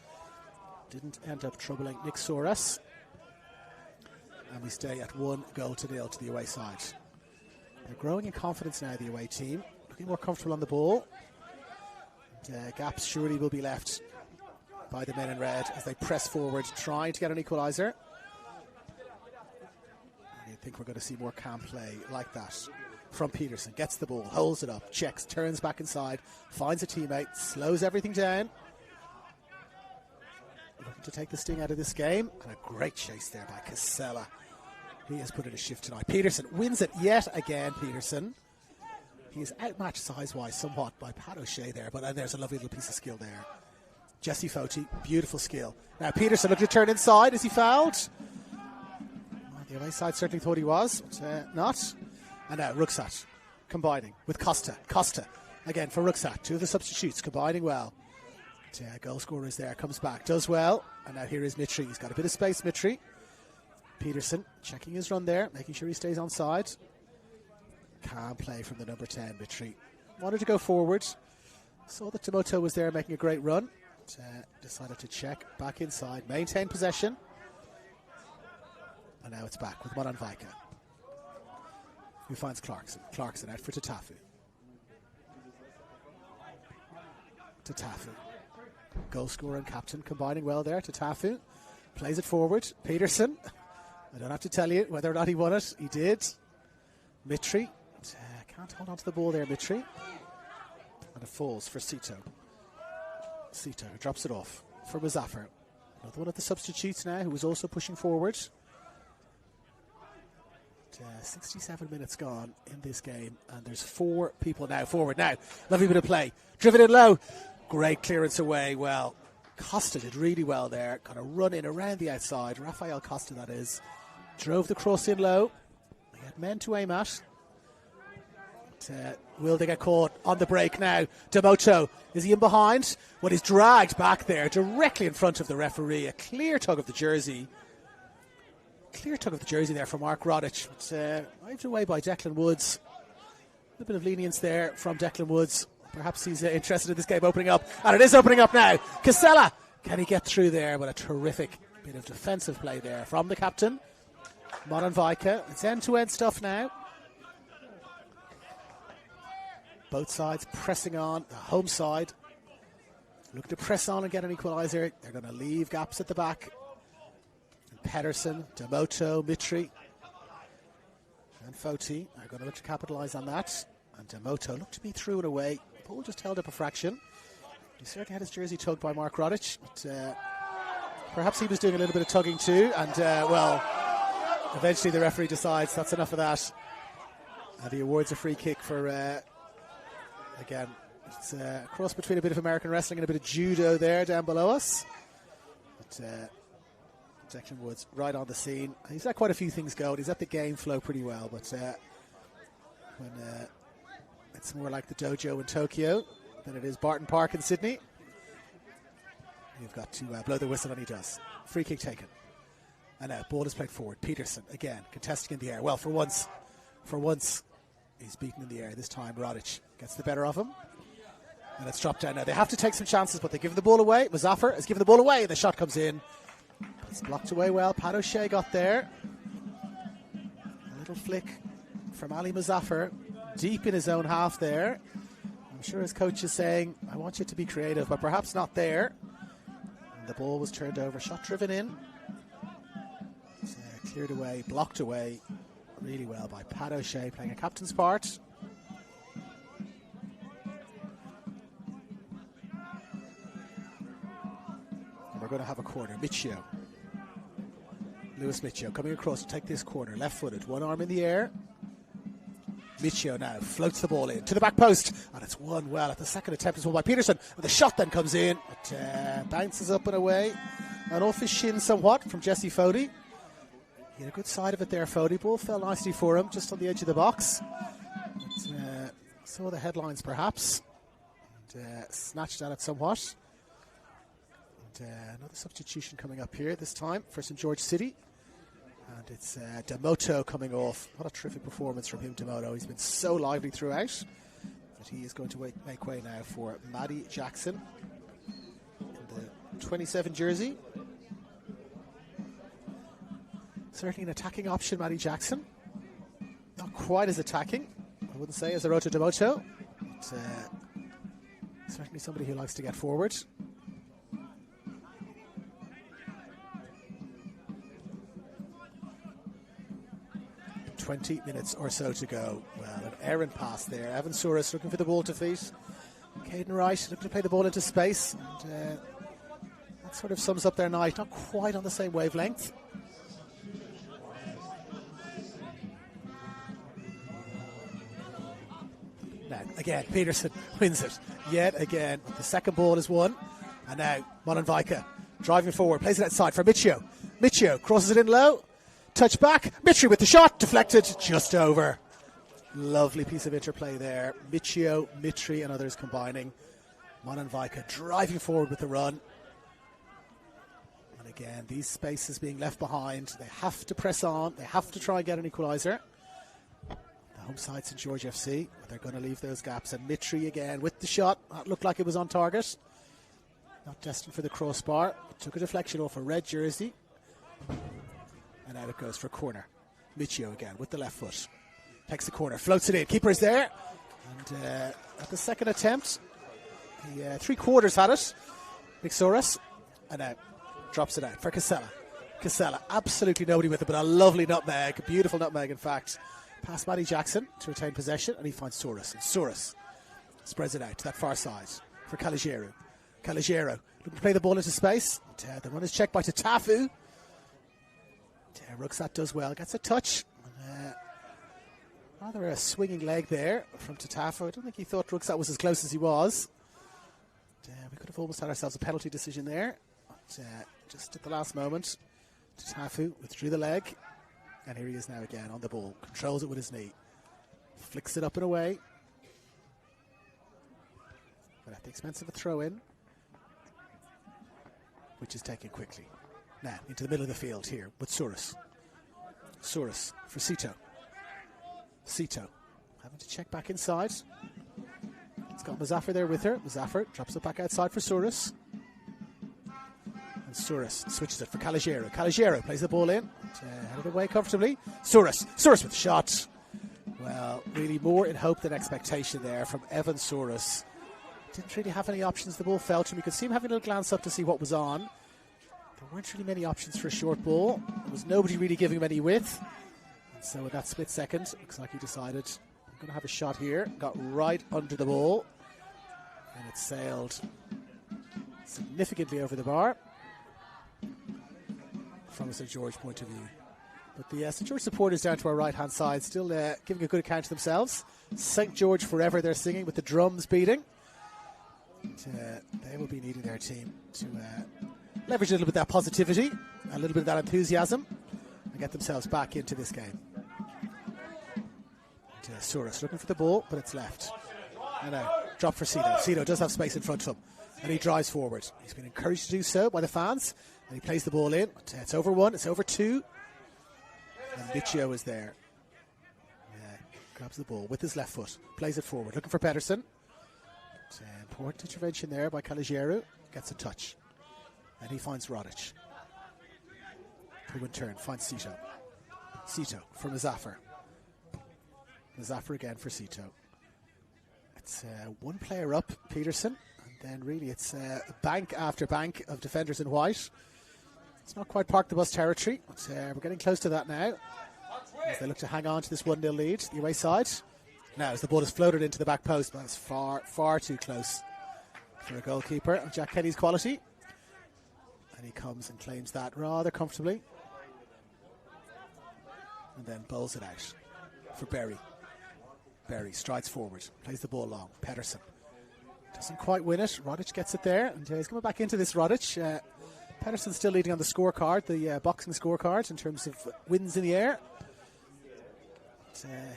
Didn't end up troubling Nick Soros. And we stay at 1-0 to the away side. They're growing in confidence now, the away team. Looking more comfortable on the ball. And, gaps surely will be left by the men in red as they press forward, trying to get an equaliser. I think we're going to see more calm play like that from Peterson. Gets the ball, holds it up, checks, turns back inside, finds a teammate, slows everything down. Looking to take the sting out of this game. And a great chase there by Casella. He has put in a shift tonight. Peterson wins it yet again, Peterson. He is outmatched size-wise somewhat by Pat O'Shea there, but there's a lovely little piece of skill there. Jesse Foti, beautiful skill. Now Peterson looking to turn inside. Is he fouled? Well, the away side certainly thought he was, but not. And now Ruxat combining with Costa. Costa again for Ruxat. Two of the substitutes combining well. Goal scorer is there, comes back, does well. And now here is Mitri. He's got a bit of space, Mitri. Peterson checking his run there, making sure he stays on side. Calm play from the number 10, Mitri. Wanted to go forward. Saw that Demoto was there making a great run. Decided to check back inside, maintain possession. And now it's back with Monan Vaika, who finds Clarkson. Clarkson out for Tatafu. Tatafu. Goal scorer and captain combining well there. Tatafu plays it forward. Peterson. I don't have to tell you whether or not he won it. He did. Mitri. Can't hold on to the ball there, Mitri. And it falls for Sito. Sito drops it off for Muzaffar. Another one of the substitutes now who was also pushing forward. 67 minutes gone in this game, and there's 4 people now forward. Now, lovely bit of play. Driven in low. Great clearance away. Well, Costa did really well there. Got a run in around the outside. Rafael Costa, that is. Drove the cross in low. He had men to aim at. But, will they get caught on the break now? Demoto, is he in behind? Well, he's dragged back there directly in front of the referee. A clear tug of the jersey. Clear tug of the jersey there from Mark Rodic. But, waved away by Declan Woods. A bit of lenience there from Declan Woods. Perhaps he's interested in this game opening up. And it is opening up now. Casella, can he get through there? But a terrific bit of defensive play there from the captain. Monan Vaika. It's end-to-end stuff now. Both sides pressing on. The home side looking to press on and get an equaliser. They're going to leave gaps at the back. And Pedersen, Demoto, Mitri and Foti are going to look to capitalise on that. And Demoto looked to be through and away. Paul just held up a fraction. He certainly had his jersey tugged by Mark Rodic. But, perhaps he was doing a little bit of tugging too. And, well, eventually the referee decides that's enough of that. And he awards a free kick for, again, it's a cross between a bit of American wrestling and a bit of judo there down below us. But, Declan Woods right on the scene. He's let quite a few things go. He's let the game flow pretty well. But when it's more like the dojo in Tokyo than it is Barton Park in Sydney, you've got to blow the whistle, and he does. Free kick taken. And now ball is played forward. Peterson again contesting in the air. Well, for once he's beaten in the air. This time Rodic gets the better of him. And it's dropped down now. They have to take some chances, but they give the ball away. Muzaffar has given the ball away. The shot comes in. It's blocked away well. Pat O'Shea got there. A little flick from Ali Muzaffar. Deep in his own half there. I'm sure his coach is saying, I want you to be creative, but perhaps not there. And the ball was turned over. Shot driven in. cleared away, blocked away really well by Pat O'Shea, playing a captain's part. And we're going to have a corner. Miccio. Lewis Miccio coming across to take this corner, left-footed, one arm in the air. Miccio now floats the ball in to the back post, and it's won well at the second attempt. It's won by Peterson, and the shot then comes in. It bounces up and away, and off his shin somewhat from Jesse Fody. He had a good side of it there, Fody. Ball fell nicely for him, just on the edge of the box. But, saw the headlines perhaps, and snatched at it somewhat. And another substitution coming up here this time for St George City. And it's Demoto coming off. What a terrific performance from him, Demoto. He's been so lively throughout. But he is going to make way now for Matty Jackson in the 27 jersey. Certainly an attacking option, Matty Jackson. Not quite as attacking, I wouldn't say, as Arota Demoto. But certainly somebody who likes to get forward. 20 minutes or so to go. Well, an errant pass there. Evan Souris looking for the ball to feet. Caden Wright looking to play the ball into space. And that sort of sums up their night. Not quite on the same wavelength. Now, again, Peterson wins it. Yet again, the second ball is won. And now, Molenvika driving forward. Plays it outside for Miccio. Miccio crosses it in low. Touch back, Mitri with the shot, deflected, just over. Lovely piece of interplay there. Miccio, Mitri and others combining. Molenvika driving forward with the run. And again, these spaces being left behind. They have to press on. They have to try and get an equaliser. The home side, St George FC, they're going to leave those gaps. And Mitri again with the shot. That looked like it was on target. Not destined for the crossbar. Took a deflection off a red jersey. And out it goes for a corner. Miccio again with the left foot. Takes the corner, floats it in. Keeper is there. And at the second attempt, he 3/4 had it. Nick Souris. And now drops it out for Casella. Casella, absolutely nobody with it, but a lovely nutmeg. A beautiful nutmeg, in fact. Past Matty Jackson to retain possession, and he finds Souris. And Souris spreads it out to that far side for Caligiero. Caligiero looking to play the ball into space. And, the run is checked by Tatafu. Ruxat does well, gets a touch. Rather a swinging leg there from Tatafu. I don't think he thought Ruxat was as close as he was. We could have almost had ourselves a penalty decision there. But, just at the last moment, Tatafu withdrew the leg. And here he is now again on the ball. Controls it with his knee. Flicks it up and away. But at the expense of a throw-in, which is taken quickly. Now, into the middle of the field here with Souris. Souris for Sito. Sito having to check back inside. It's got Muzaffar there with her. Muzaffar drops it back outside for Souris. And Souris switches it for Caligiero. Caligiero plays the ball in. Headed away comfortably. Souris. Souris with the shot. Well, really more in hope than expectation there from Evan Souris. Didn't really have any options. The ball fell to him. You could see him having a little glance up to see what was on. There weren't really many options for a short ball. There was nobody really giving him any width. And so in that split second, looks like he decided, I'm going to have a shot here. Got right under the ball. And it sailed significantly over the bar from a St George point of view. But the St George supporters down to our right-hand side still giving a good account of themselves. St George forever they're singing with the drums beating. And, they will be needing their team to leverage a little bit of that positivity, a little bit of that enthusiasm, and get themselves back into this game. And, Souris looking for the ball, but it's left. And drop for Sito. Sito does have space in front of him, and he drives forward. He's been encouraged to do so by the fans, and he plays the ball in. It's over one, it's over two. And Miccio is there. Grabs the ball with his left foot, plays it forward, looking for Pedersen. Important intervention there by Caligiero. Gets a touch. And he finds Rodic. Who in turn finds Sito. Sito for Muzaffar. Muzaffar again for Sito. It's one player up, Peterson. And then really it's bank after bank of defenders in white. It's not quite park the bus territory, but we're getting close to that now. As they look to hang on to this 1-0 lead, the away side. Now, as the ball is floated into the back post, but it's far, far too close for a goalkeeper of Jack Kenny's quality. And he comes and claims that rather comfortably. And then bowls it out for Berry. Berry strides forward, plays the ball long. Pedersen doesn't quite win it. Rodic gets it there, and he's coming back into this Rodic. Pedersen's still leading on the scorecard, the boxing scorecard, in terms of wins in the air.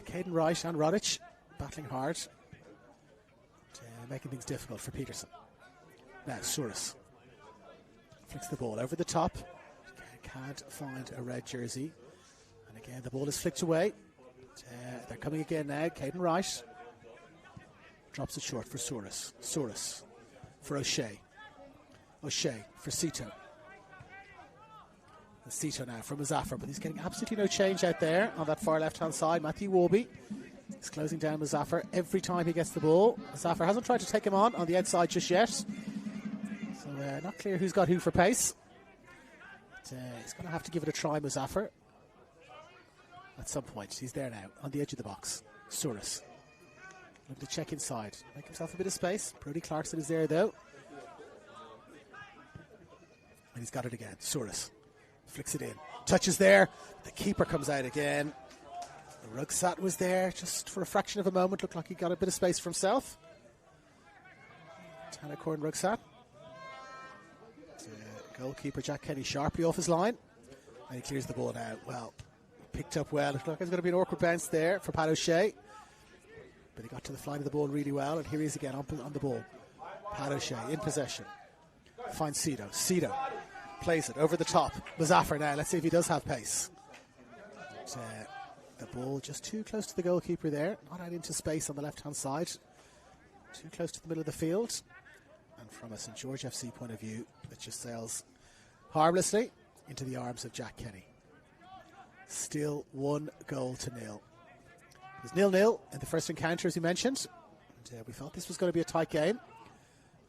Caden Wright and Rodic battling hard, making things difficult for Peterson. Now Souris flicks the ball over the top. Can't find a red jersey. And again, the ball is flicked away. They're coming again now. Caden Wright drops it short for Souris. Souris for O'Shea. O'Shea for Sito. And Sito now from Muzaffar, but he's getting absolutely no change out there on that far left-hand side. Matthew Warby is closing down Muzaffar every time he gets the ball. Muzaffar hasn't tried to take him on the outside just yet. So not clear who's got who for pace. But, he's going to have to give it a try, Muzaffar. At some point, he's there now, on the edge of the box. Souris looking to check inside, make himself a bit of space. Brody Clarkson is there, though. And he's got it again. Souris flicks it in. Touches there. The keeper comes out again. Rugsat was there just for a fraction of a moment. Looked like he got a bit of space for himself. Tanakorn Rugsat. Goalkeeper Jack Kenny sharply off his line. And he clears the ball now. Well, picked up well. It looked like there's going to be an awkward bounce there for Pat O'Shea. But he got to the flight of the ball really well. And here he is again on the ball. Pat O'Shea in possession. Finds Sito. Sito plays it over the top. Muzaffar now. Let's see if he does have pace. But, the ball just too close to the goalkeeper there. Not out into space on the left-hand side. Too close to the middle of the field. And from a St. George FC point of view, it just sails harmlessly into the arms of Jack Kenny. Still 1-0. It was 0-0 in the first encounter, as you mentioned. And, we thought this was going to be a tight game.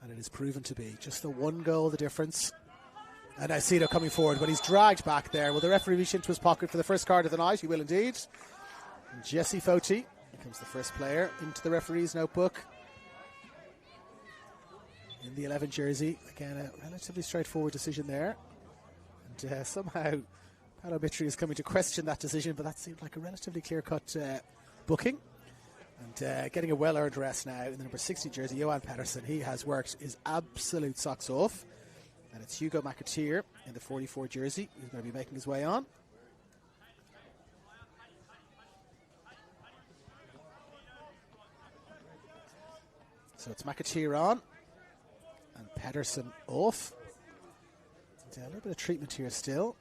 And it has proven to be. Just the 1 goal, the difference. And now Sito coming forward, but he's dragged back there. Will the referee reach into his pocket for the first card of the night? He will indeed. And Jesse Foti becomes the first player into the referee's notebook. In the 11 jersey. Again, a relatively straightforward decision there. And somehow Paolo Mitri is coming to question that decision, but that seemed like a relatively clear-cut booking. And getting a well-earned rest now in the number 60 jersey, Johan Pedersen. He has worked his absolute socks off. And it's Hugo McAteer in the 44 jersey who's going to be making his way on. So it's McAteer on. And Pedersen off. And a little bit of treatment here still.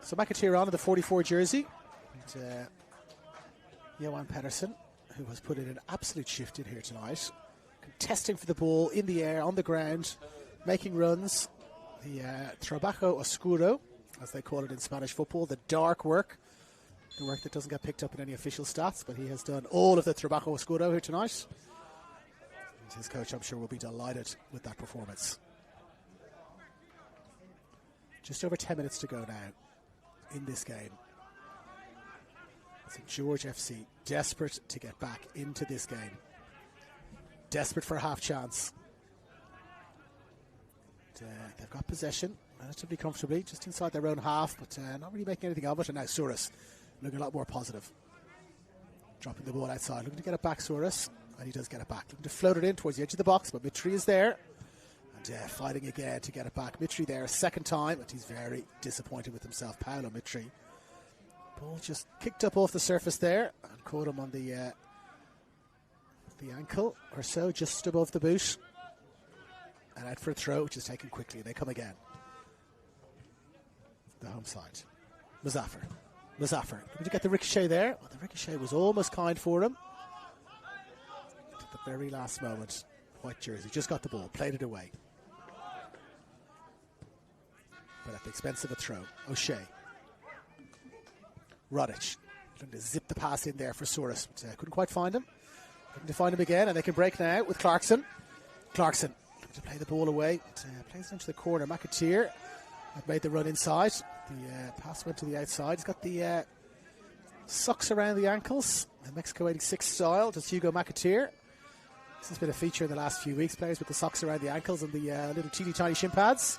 So McAteer on in the 44 jersey. And, Johan Pedersen, who has put in an absolute shift in here tonight. Contesting for the ball in the air, on the ground, making runs. The trabajo oscuro, as they call it in Spanish football, the dark work. The work that doesn't get picked up in any official stats, but he has done all of the trabajo oscuro here tonight. And his coach, I'm sure, will be delighted with that performance. Just over 10 minutes to go now in this game. St. George FC desperate to get back into this game. Desperate for a half chance. They've got possession relatively comfortably, just inside their own half, but not really making anything of it. And now Souris looking a lot more positive. Dropping the ball outside, looking to get it back, Souris. And he does get it back. Looking to float it in towards the edge of the box, but Mitri is there. And fighting again to get it back. Mitri there a second time, and he's very disappointed with himself. Paolo Mitri. Ball just kicked up off the surface there and caught him on the ankle or so, just above the boot. And out for a throw, which is taken quickly. They come again. The home side. Muzaffar. Did you get the ricochet there? Well, the ricochet was almost kind for him. At the very last moment. White jersey. Just got the ball. Played it away. But at the expense of a throw. O'Shea. Rodic trying to zip the pass in there for Souris, but couldn't quite find him. Looking to find him again, and they can break now with Clarkson. Clarkson looking to play the ball away, but, plays it into the corner. McAteer had made the run inside. The pass went to the outside. He's got the socks around the ankles, the Mexico 86 style. Does Hugo McAteer. This has been a feature in the last few weeks. Players with the socks around the ankles and the little teeny tiny shin pads,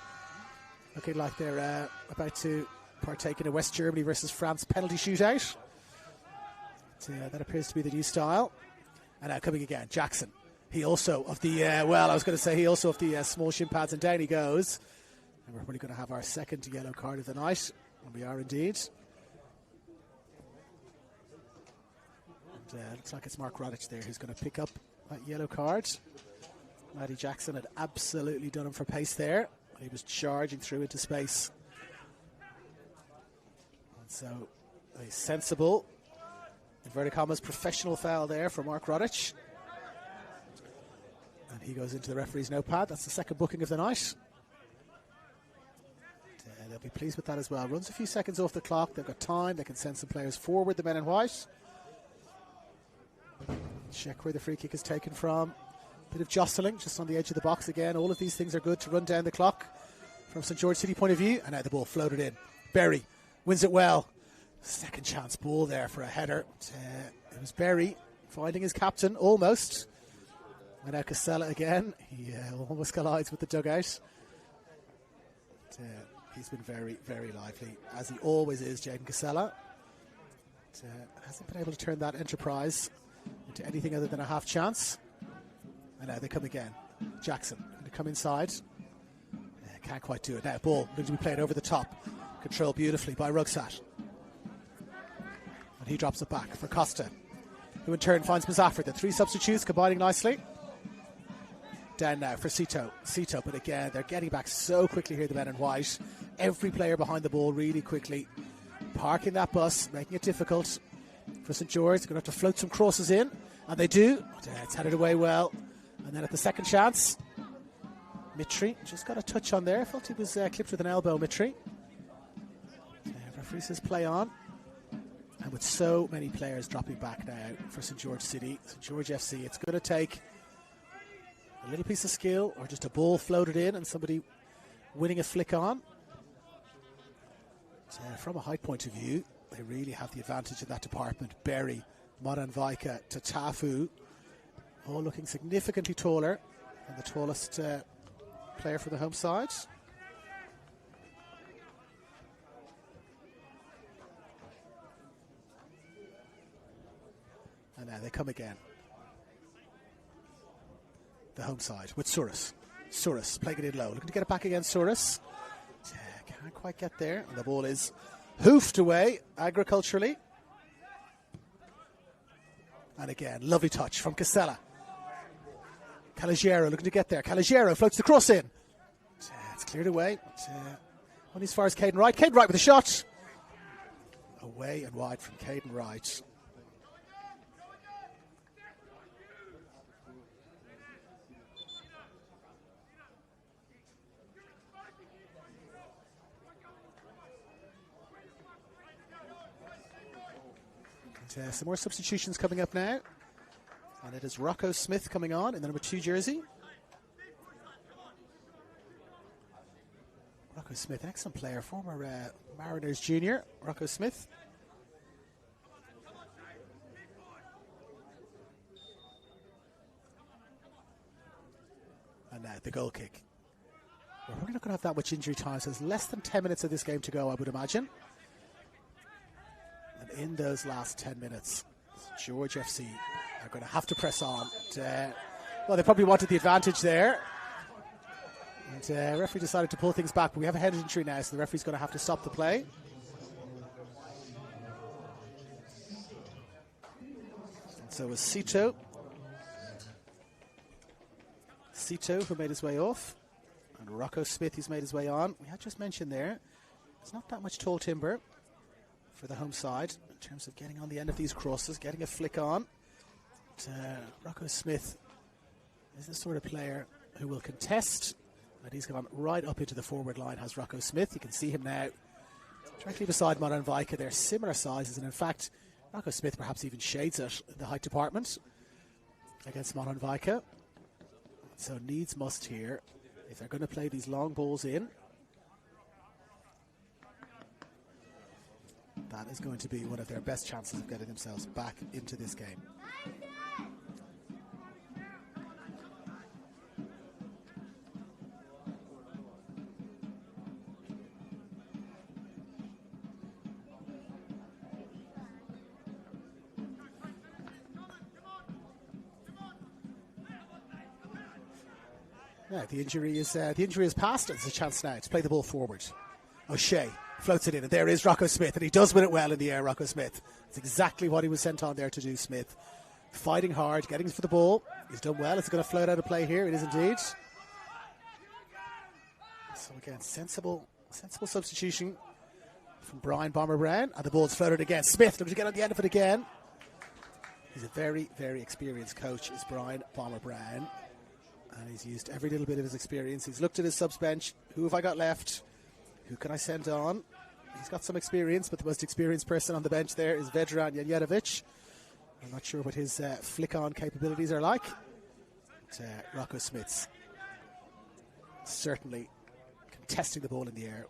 looking like they're about to partake in a West Germany versus France penalty shootout. That appears to be the new style. And now coming again, Jackson. He also of the he also of the small shin pads, and down he goes. And we're probably going to have our second yellow card of the night, and we are indeed. And looks like it's Mark Rodic there who's going to pick up that yellow card. Matty Jackson had absolutely done him for pace there. He was charging through into space. And so a sensible, inverted commas, professional foul there for Mark Rodic. And he goes into the referee's notepad. That's the second booking of the night. And, they'll be pleased with that as well. Runs a few seconds off the clock. They've got time. They can send some players forward, the men in white. Check where the free kick is taken from. Bit of jostling just on the edge of the box again. All of these things are good to run down the clock from St. George City point of view. And now the ball floated in. Berry wins it well. Second chance ball there for a header. It was Berry finding his captain almost. And now Casella again. He almost collides with the dugout. He's been very, very lively, as he always is, Jaden Casella. Hasn't been able to turn that enterprise into anything other than a half chance. And now they come again. Jackson going to come inside. Can't quite do it. Now ball going to be played over the top. Controlled beautifully by Rugsat. And he drops it back for Costa, who in turn finds Muzaffar. The three substitutes combining nicely. Down now for Sito. Sito, but again, they're getting back so quickly here, the men in white. Every player behind the ball really quickly. Parking that bus, making it difficult for St. George. They're going to have to float some crosses in, and they do. It's headed away well. And then at the second chance, Mitri just got a touch on there. Felt he was clipped with an elbow, Mitri. Referee says play on. And with so many players dropping back now for St. George City, St. George FC, it's going to take a little piece of skill or just a ball floated in and somebody winning a flick on. So from a height point of view, they really have the advantage in that department. Berry, Modanvaika, Tatafu, all looking significantly taller than the tallest player for the home side. And now they come again. The home side with Souris. Souris playing it in low, looking to get it back against Souris. Can't quite get there, and the ball is hoofed away agriculturally. And again, lovely touch from Castella. Caligiero looking to get there. Caligiero floats the cross in. It's cleared away. Only as far as Caden Wright. Caden Wright with a shot. Away and wide from Caden Wright. Some more substitutions coming up now. And it is Rocco Smith coming on in the number 2 jersey. Rocco Smith, excellent player, former Mariners junior, Rocco Smith. And now the goal kick. We're probably not going to have that much injury time, so there's less than 10 minutes of this game to go, I would imagine. And in those last 10 minutes, George FC are going to have to press on. Well, they probably wanted the advantage there. And referee decided to pull things back, but we have a head injury now, so the referee's going to have to stop the play. And so was Sito. Sito, who made his way off. And Rocco Smith, who's made his way on. We had just mentioned there, there's not that much tall timber for the home side in terms of getting on the end of these crosses, getting a flick on. Rocco Smith is the sort of player who will contest, and he's gone right up into the forward line, has Rocco Smith. You can see him now Directly beside Modern Vika, they're similar sizes, and in fact, Rocco Smith perhaps even shades it in the height department against Modern Vika. So needs must here if they're going to play these long balls in. That is going to be one of their best chances of getting themselves back into this game. Yeah, the injury is past. It's a chance now to play the ball forward. O'Shea floats it in, and there is Rocco Smith, and he does win it well in the air, Rocco Smith. It's exactly what he was sent on there to do, Smith. Fighting hard, getting for the ball. He's done well. It's going to float out of play here. It is indeed. So again, sensible substitution from Brian Bomber Brown, and the ball's floated again. Smith looking to get on the end of it again. He's a very, very experienced coach, is Brian Bomber Brown. And he's used every little bit of his experience. He's looked at his subs bench. Who have I got left? Who can I send on? He's got some experience, but the most experienced person on the bench there is Vedran Janjetovic. I'm not sure what his flick-on capabilities are like. But, Rocco Smith's certainly contesting the ball in the air.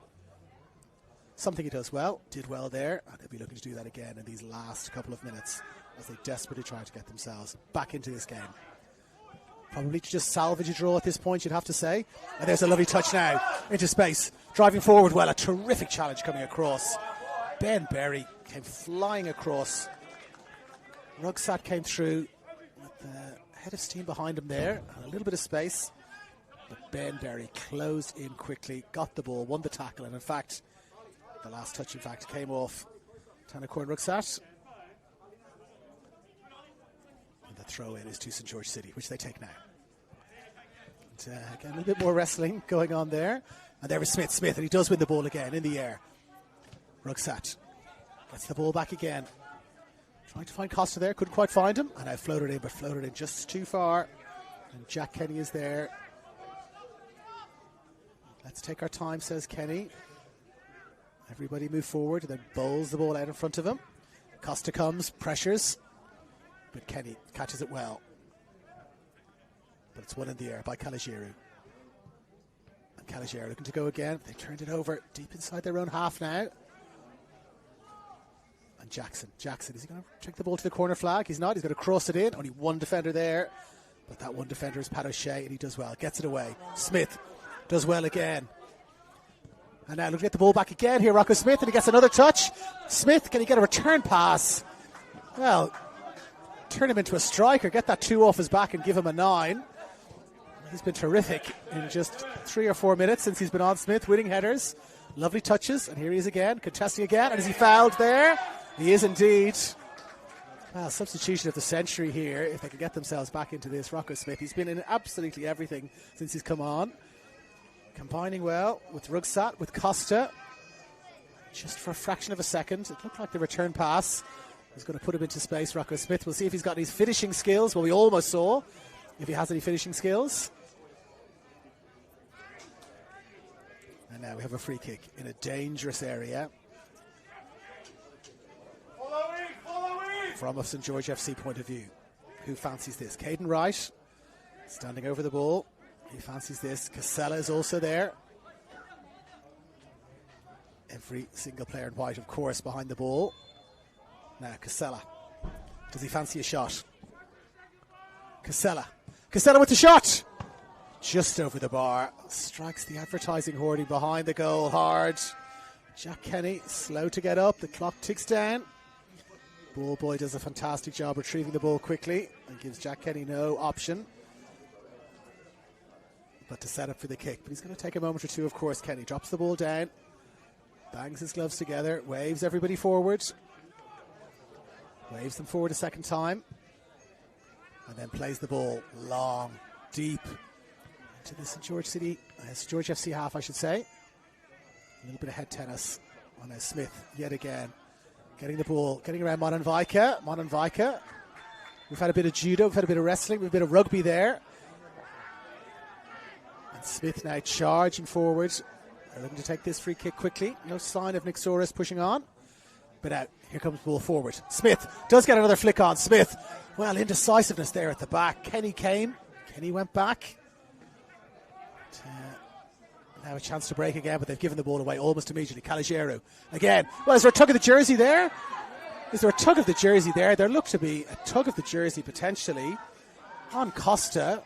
Something he does well, did well there, and they'll be looking to do that again in these last couple of minutes as they desperately try to get themselves back into this game. Probably to just salvage a draw at this point, you'd have to say. And there's a lovely touch now into space. Driving forward well, a terrific challenge coming across. Ben Berry came flying across. Rugsat came through with the head of steam behind him there. And a little bit of space. But Ben Berry closed in quickly, got the ball, won the tackle. And in fact, the last touch, in fact, came off Tanakorn Rugsat. The throw in is to St. George City, which they take now. And, again, a little bit more wrestling going on there. And there is Smith, and he does win the ball again in the air. Rugsat gets the ball back again. Trying to find Costa there, couldn't quite find him. And I floated in, but floated in just too far. And Jack Kenny is there. Let's take our time, says Kenny. Everybody move forward, and then bowls the ball out in front of him. Costa comes, pressures. But Kenny catches it well. But it's one in the air by Caligiero. And Caligiero looking to go again. They turned it over deep inside their own half now. And Jackson, is he going to take the ball to the corner flag? He's not. He's going to cross it in. Only one defender there. But that one defender is Pat O'Shea, and he does well. Gets it away. Smith does well again. And now looking at the ball back again here, Rocco Smith, and he gets another touch. Smith, can he get a return pass? Well, turn him into a striker, get that 2 off his back and give him a 9. He's been terrific in just 3 or 4 minutes since he's been on, Smith, winning headers. Lovely touches, and here he is again, contesting again. And is he fouled there? He is indeed. Well, substitution of the century here, if they can get themselves back into this. Rocco Smith, he's been in absolutely everything since he's come on. Combining well with Rugsat, with Costa. Just for a fraction of a second, it looked like the return pass. He's going to put him into space, Rocco Smith. We'll see if he's got any finishing skills. Well, we almost saw if he has any finishing skills. And now we have a free kick in a dangerous area. From a St. George FC point of view. Who fancies this? Caden Wright, standing over the ball. He fancies this. Casella is also there. Every single player in white, of course, behind the ball. Now, Casella. Does he fancy a shot? Casella with the shot! Just over the bar. Strikes the advertising hoarding behind the goal hard. Jack Kenny, slow to get up. The clock ticks down. Ball boy does a fantastic job retrieving the ball quickly and gives Jack Kenny no option but to set up for the kick. But he's going to take a moment or two, of course, Kenny. Drops the ball down. Bangs his gloves together. Waves everybody forward. Waves them forward a second time. And then plays the ball long, deep into the St. George City, St. George FC half, I should say. A little bit of head tennis on Smith yet again. Getting the ball, getting around Monan Vika. We've had a bit of judo, we've had a bit of wrestling, we've a bit of rugby there. And Smith now charging forward They're looking to take this free kick quickly. No sign of Nick Soros pushing on. But out. Here comes the ball forward. Smith does get another flick on. Smith. Well, indecisiveness there at the back. Kenny came. Kenny went back. Now a chance to break again, but they've given the ball away almost immediately. Caligiero again. Well, is there a tug of the jersey there? Is there a tug of the jersey there? There looked to be a tug of the jersey potentially on Costa.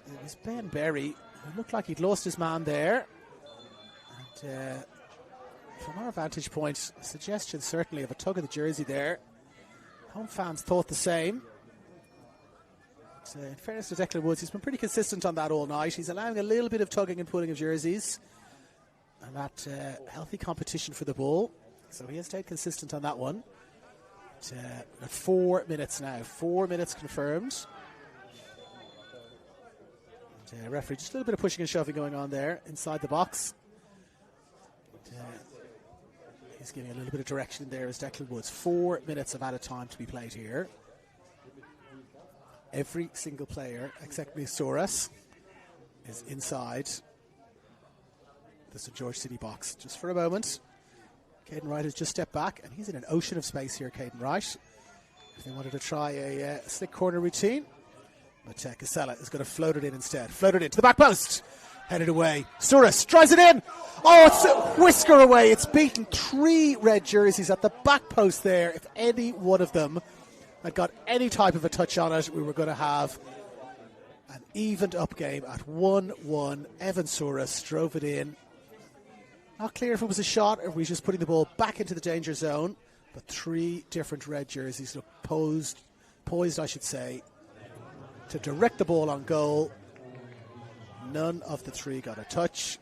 It was Ben Berry. It looked like he'd lost his man there. And from our vantage point, a suggestion certainly of a tug of the jersey there. Home fans thought the same. But, in fairness to Declan Woods, he's been pretty consistent on that all night. He's allowing a little bit of tugging and pulling of jerseys. And that healthy competition for the ball. So he has stayed consistent on that one. But, 4 minutes now. 4 minutes confirmed. And, referee, just a little bit of pushing and shoving going on there inside the box. He's giving a little bit of direction there as Declan Woods. 4 minutes of added time to be played here. Every single player, except Soros, is inside the St. George City box. Just for a moment. Caden Wright has just stepped back, and he's in an ocean of space here, Caden Wright. If they wanted to try a slick corner routine. But Casella is going to float it in instead. Float it into the back post. Headed away. Soros drives it in. Oh, it's a whisker away. It's beaten 3 red jerseys at the back post there. If any one of them had got any type of a touch on it, we were going to have an evened up game at 1-1. Evan Soros drove it in. Not clear if it was a shot or if he was just putting the ball back into the danger zone. But 3 different red jerseys look poised, I should say, to direct the ball on goal. None of the 3 got a touch.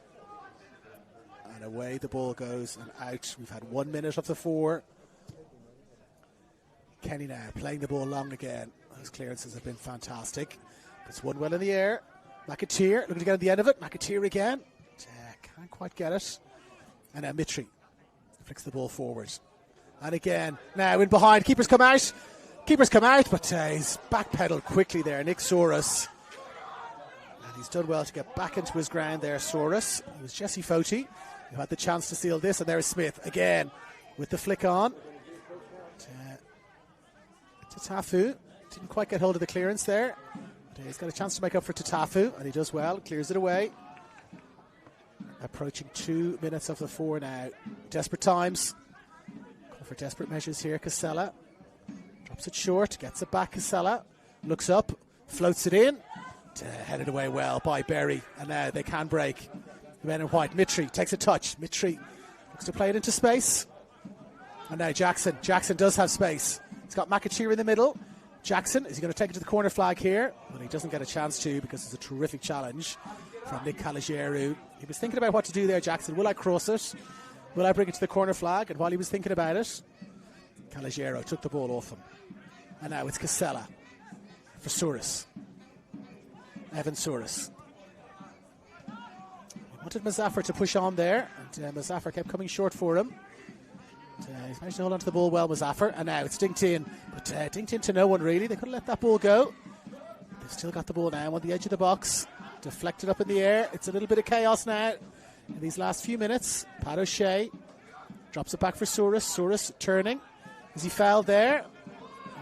And away the ball goes and out. We've had 1 minute of the 4. Kenny now playing the ball long again. Those clearances have been fantastic. It's one well in the air. McAteer looking to get at the end of it. McAteer again. Can't quite get it. And now Mitri flicks the ball forward. And again, now in behind. Keepers come out. But he's backpedaled quickly there. Nick Soros. And he's done well to get back into his ground there, Soros. It was Jesse Foti who had the chance to seal this. And there is Smith again with the flick on. Tatafu didn't quite get hold of the clearance there. But he's got a chance to make up for Tatafu, and he does well. Clears it away. Approaching 2 minutes of the 4 now. Desperate times. Call for desperate measures here. Casella drops it short, gets it back. Casella looks up, floats it in. Headed away well by Berry, and now they can break. The men in white. Mitri takes a touch. Mitri looks to play it into space. And now Jackson. Jackson does have space. He's got McAteer in the middle. Jackson, is he going to take it to the corner flag here? Well, he doesn't get a chance to because it's a terrific challenge from Nick Caligiero. He was thinking about what to do there, Jackson. Will I cross it? Will I bring it to the corner flag? And while he was thinking about it, Caligiero took the ball off him. And now it's Casella for Soros. Evan Soros. He wanted Muzaffar to push on there, and Muzaffar kept coming short for him. He's managed to hold on to the ball well, Muzaffar, and now it's dinked in, but dinked in to no one really. They couldn't let that ball go. They've still got the ball now on the edge of the box, deflected up in the air. It's a little bit of chaos now in these last few minutes. Pat O'Shea drops it back for Soros. Soros turning. Is he fouled there?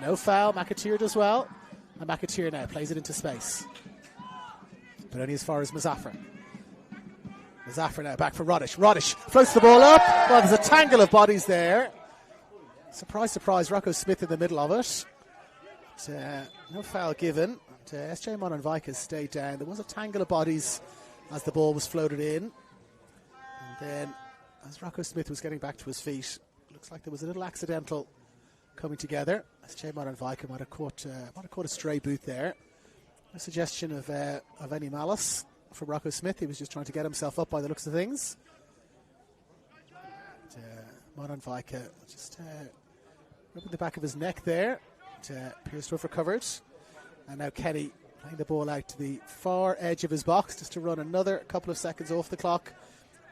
No foul. McAteer does well, and McAteer now plays it into space, but only as far as Muzaffar. Muzaffar now back for Rodish. Rodish floats the ball up. Well, there's a tangle of bodies there. Surprise, surprise, Rocco Smith in the middle of it. But, no foul given. SJ Mononvike has stayed down. There was a tangle of bodies as the ball was floated in. And then, as Rocco Smith was getting back to his feet, looks like there was a little accidental coming together. SJ Mononvike might have caught a stray boot there. No suggestion of any malice from Rocco Smith. He was just trying to get himself up by the looks of things. Mononvike just rubbing the back of his neck there. Appears to have recovered. And now Kenny playing the ball out to the far edge of his box just to run another couple of seconds off the clock.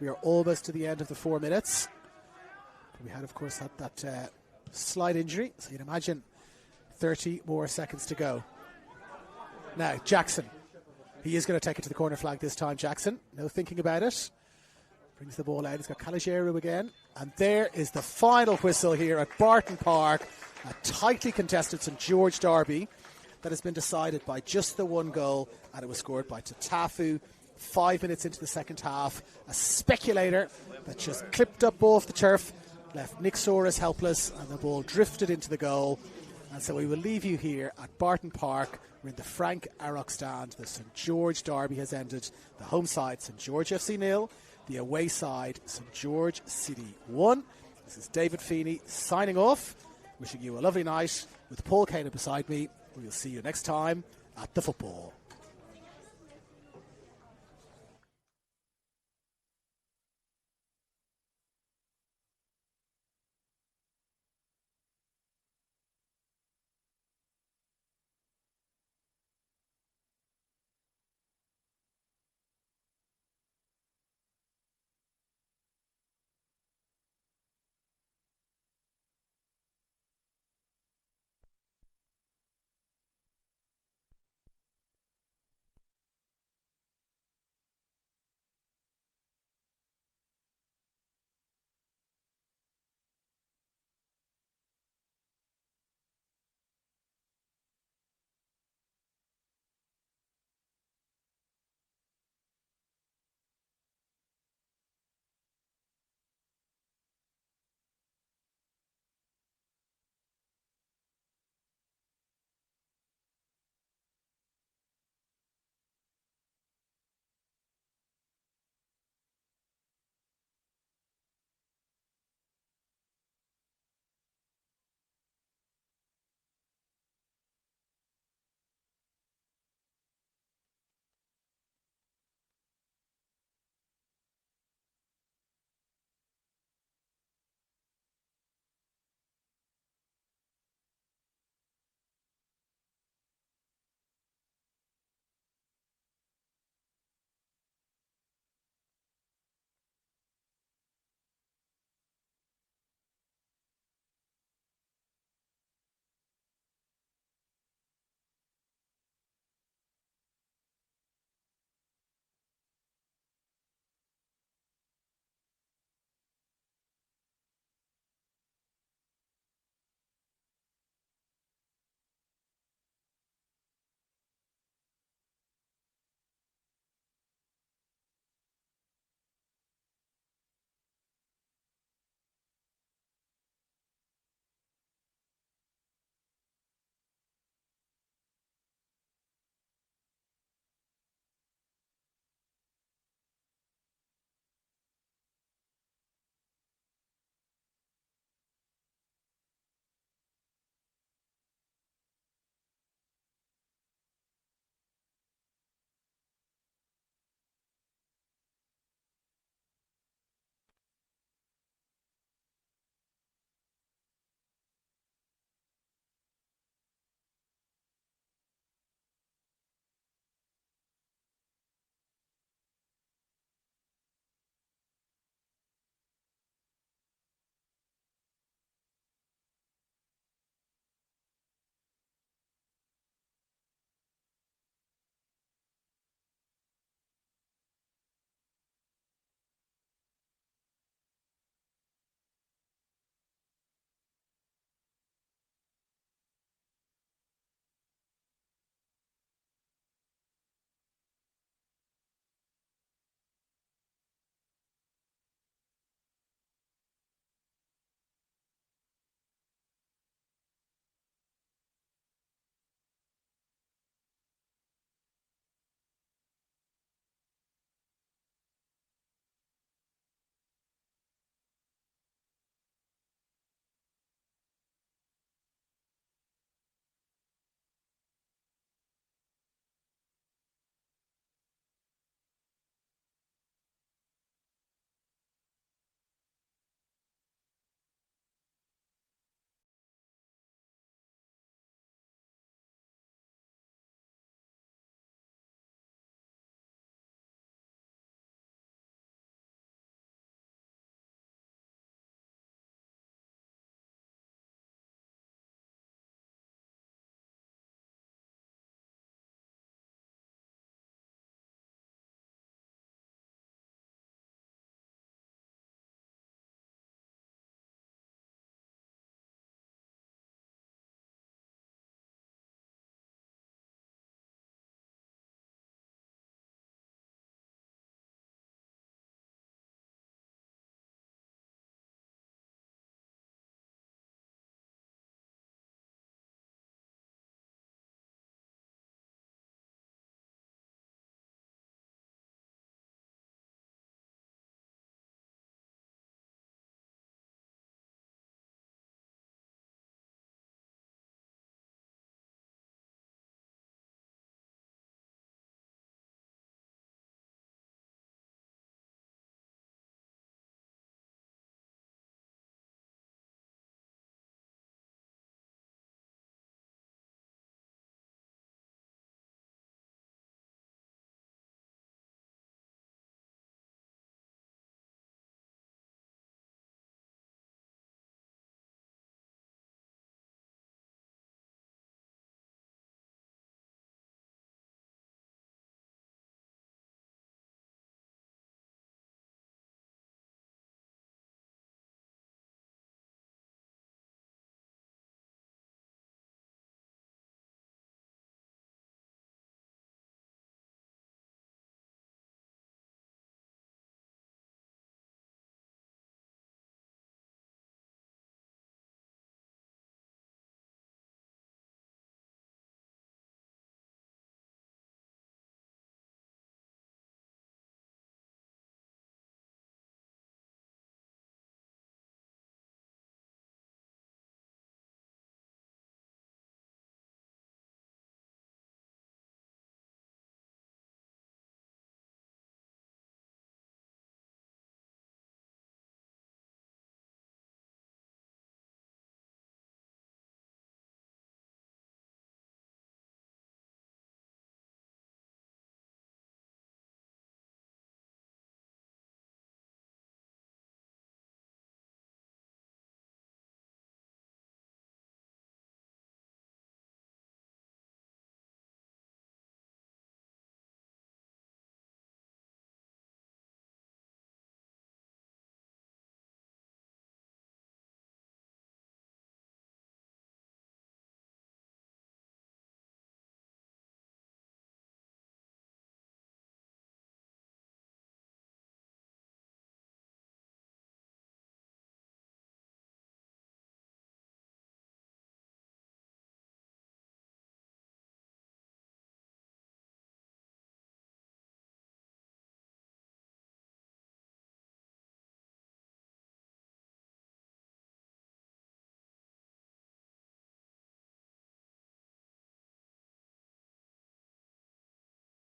We are almost to the end of the 4 minutes. But we had, of course, had that slight injury. So you'd imagine 30 more seconds to go. Now, Jackson. He is going to take it to the corner flag this time, Jackson. No thinking about it. Brings the ball out. He's got Caligiero again. And there is the final whistle here at Barton Park. A tightly contested St George derby that has been decided by just the one goal, and it was scored by Tatafu 5 minutes into the second half. A speculator that just clipped up off the turf, left Nick Soros helpless, and the ball drifted into the goal. And so we will leave you here at Barton Park. We're in the Frank Arrock stand. The St George derby has ended. The home side, St George FC 0. The away side, St George City 1. This is David Feeney signing off, wishing you a lovely night with Paul Kane beside me. We'll see you next time at the football.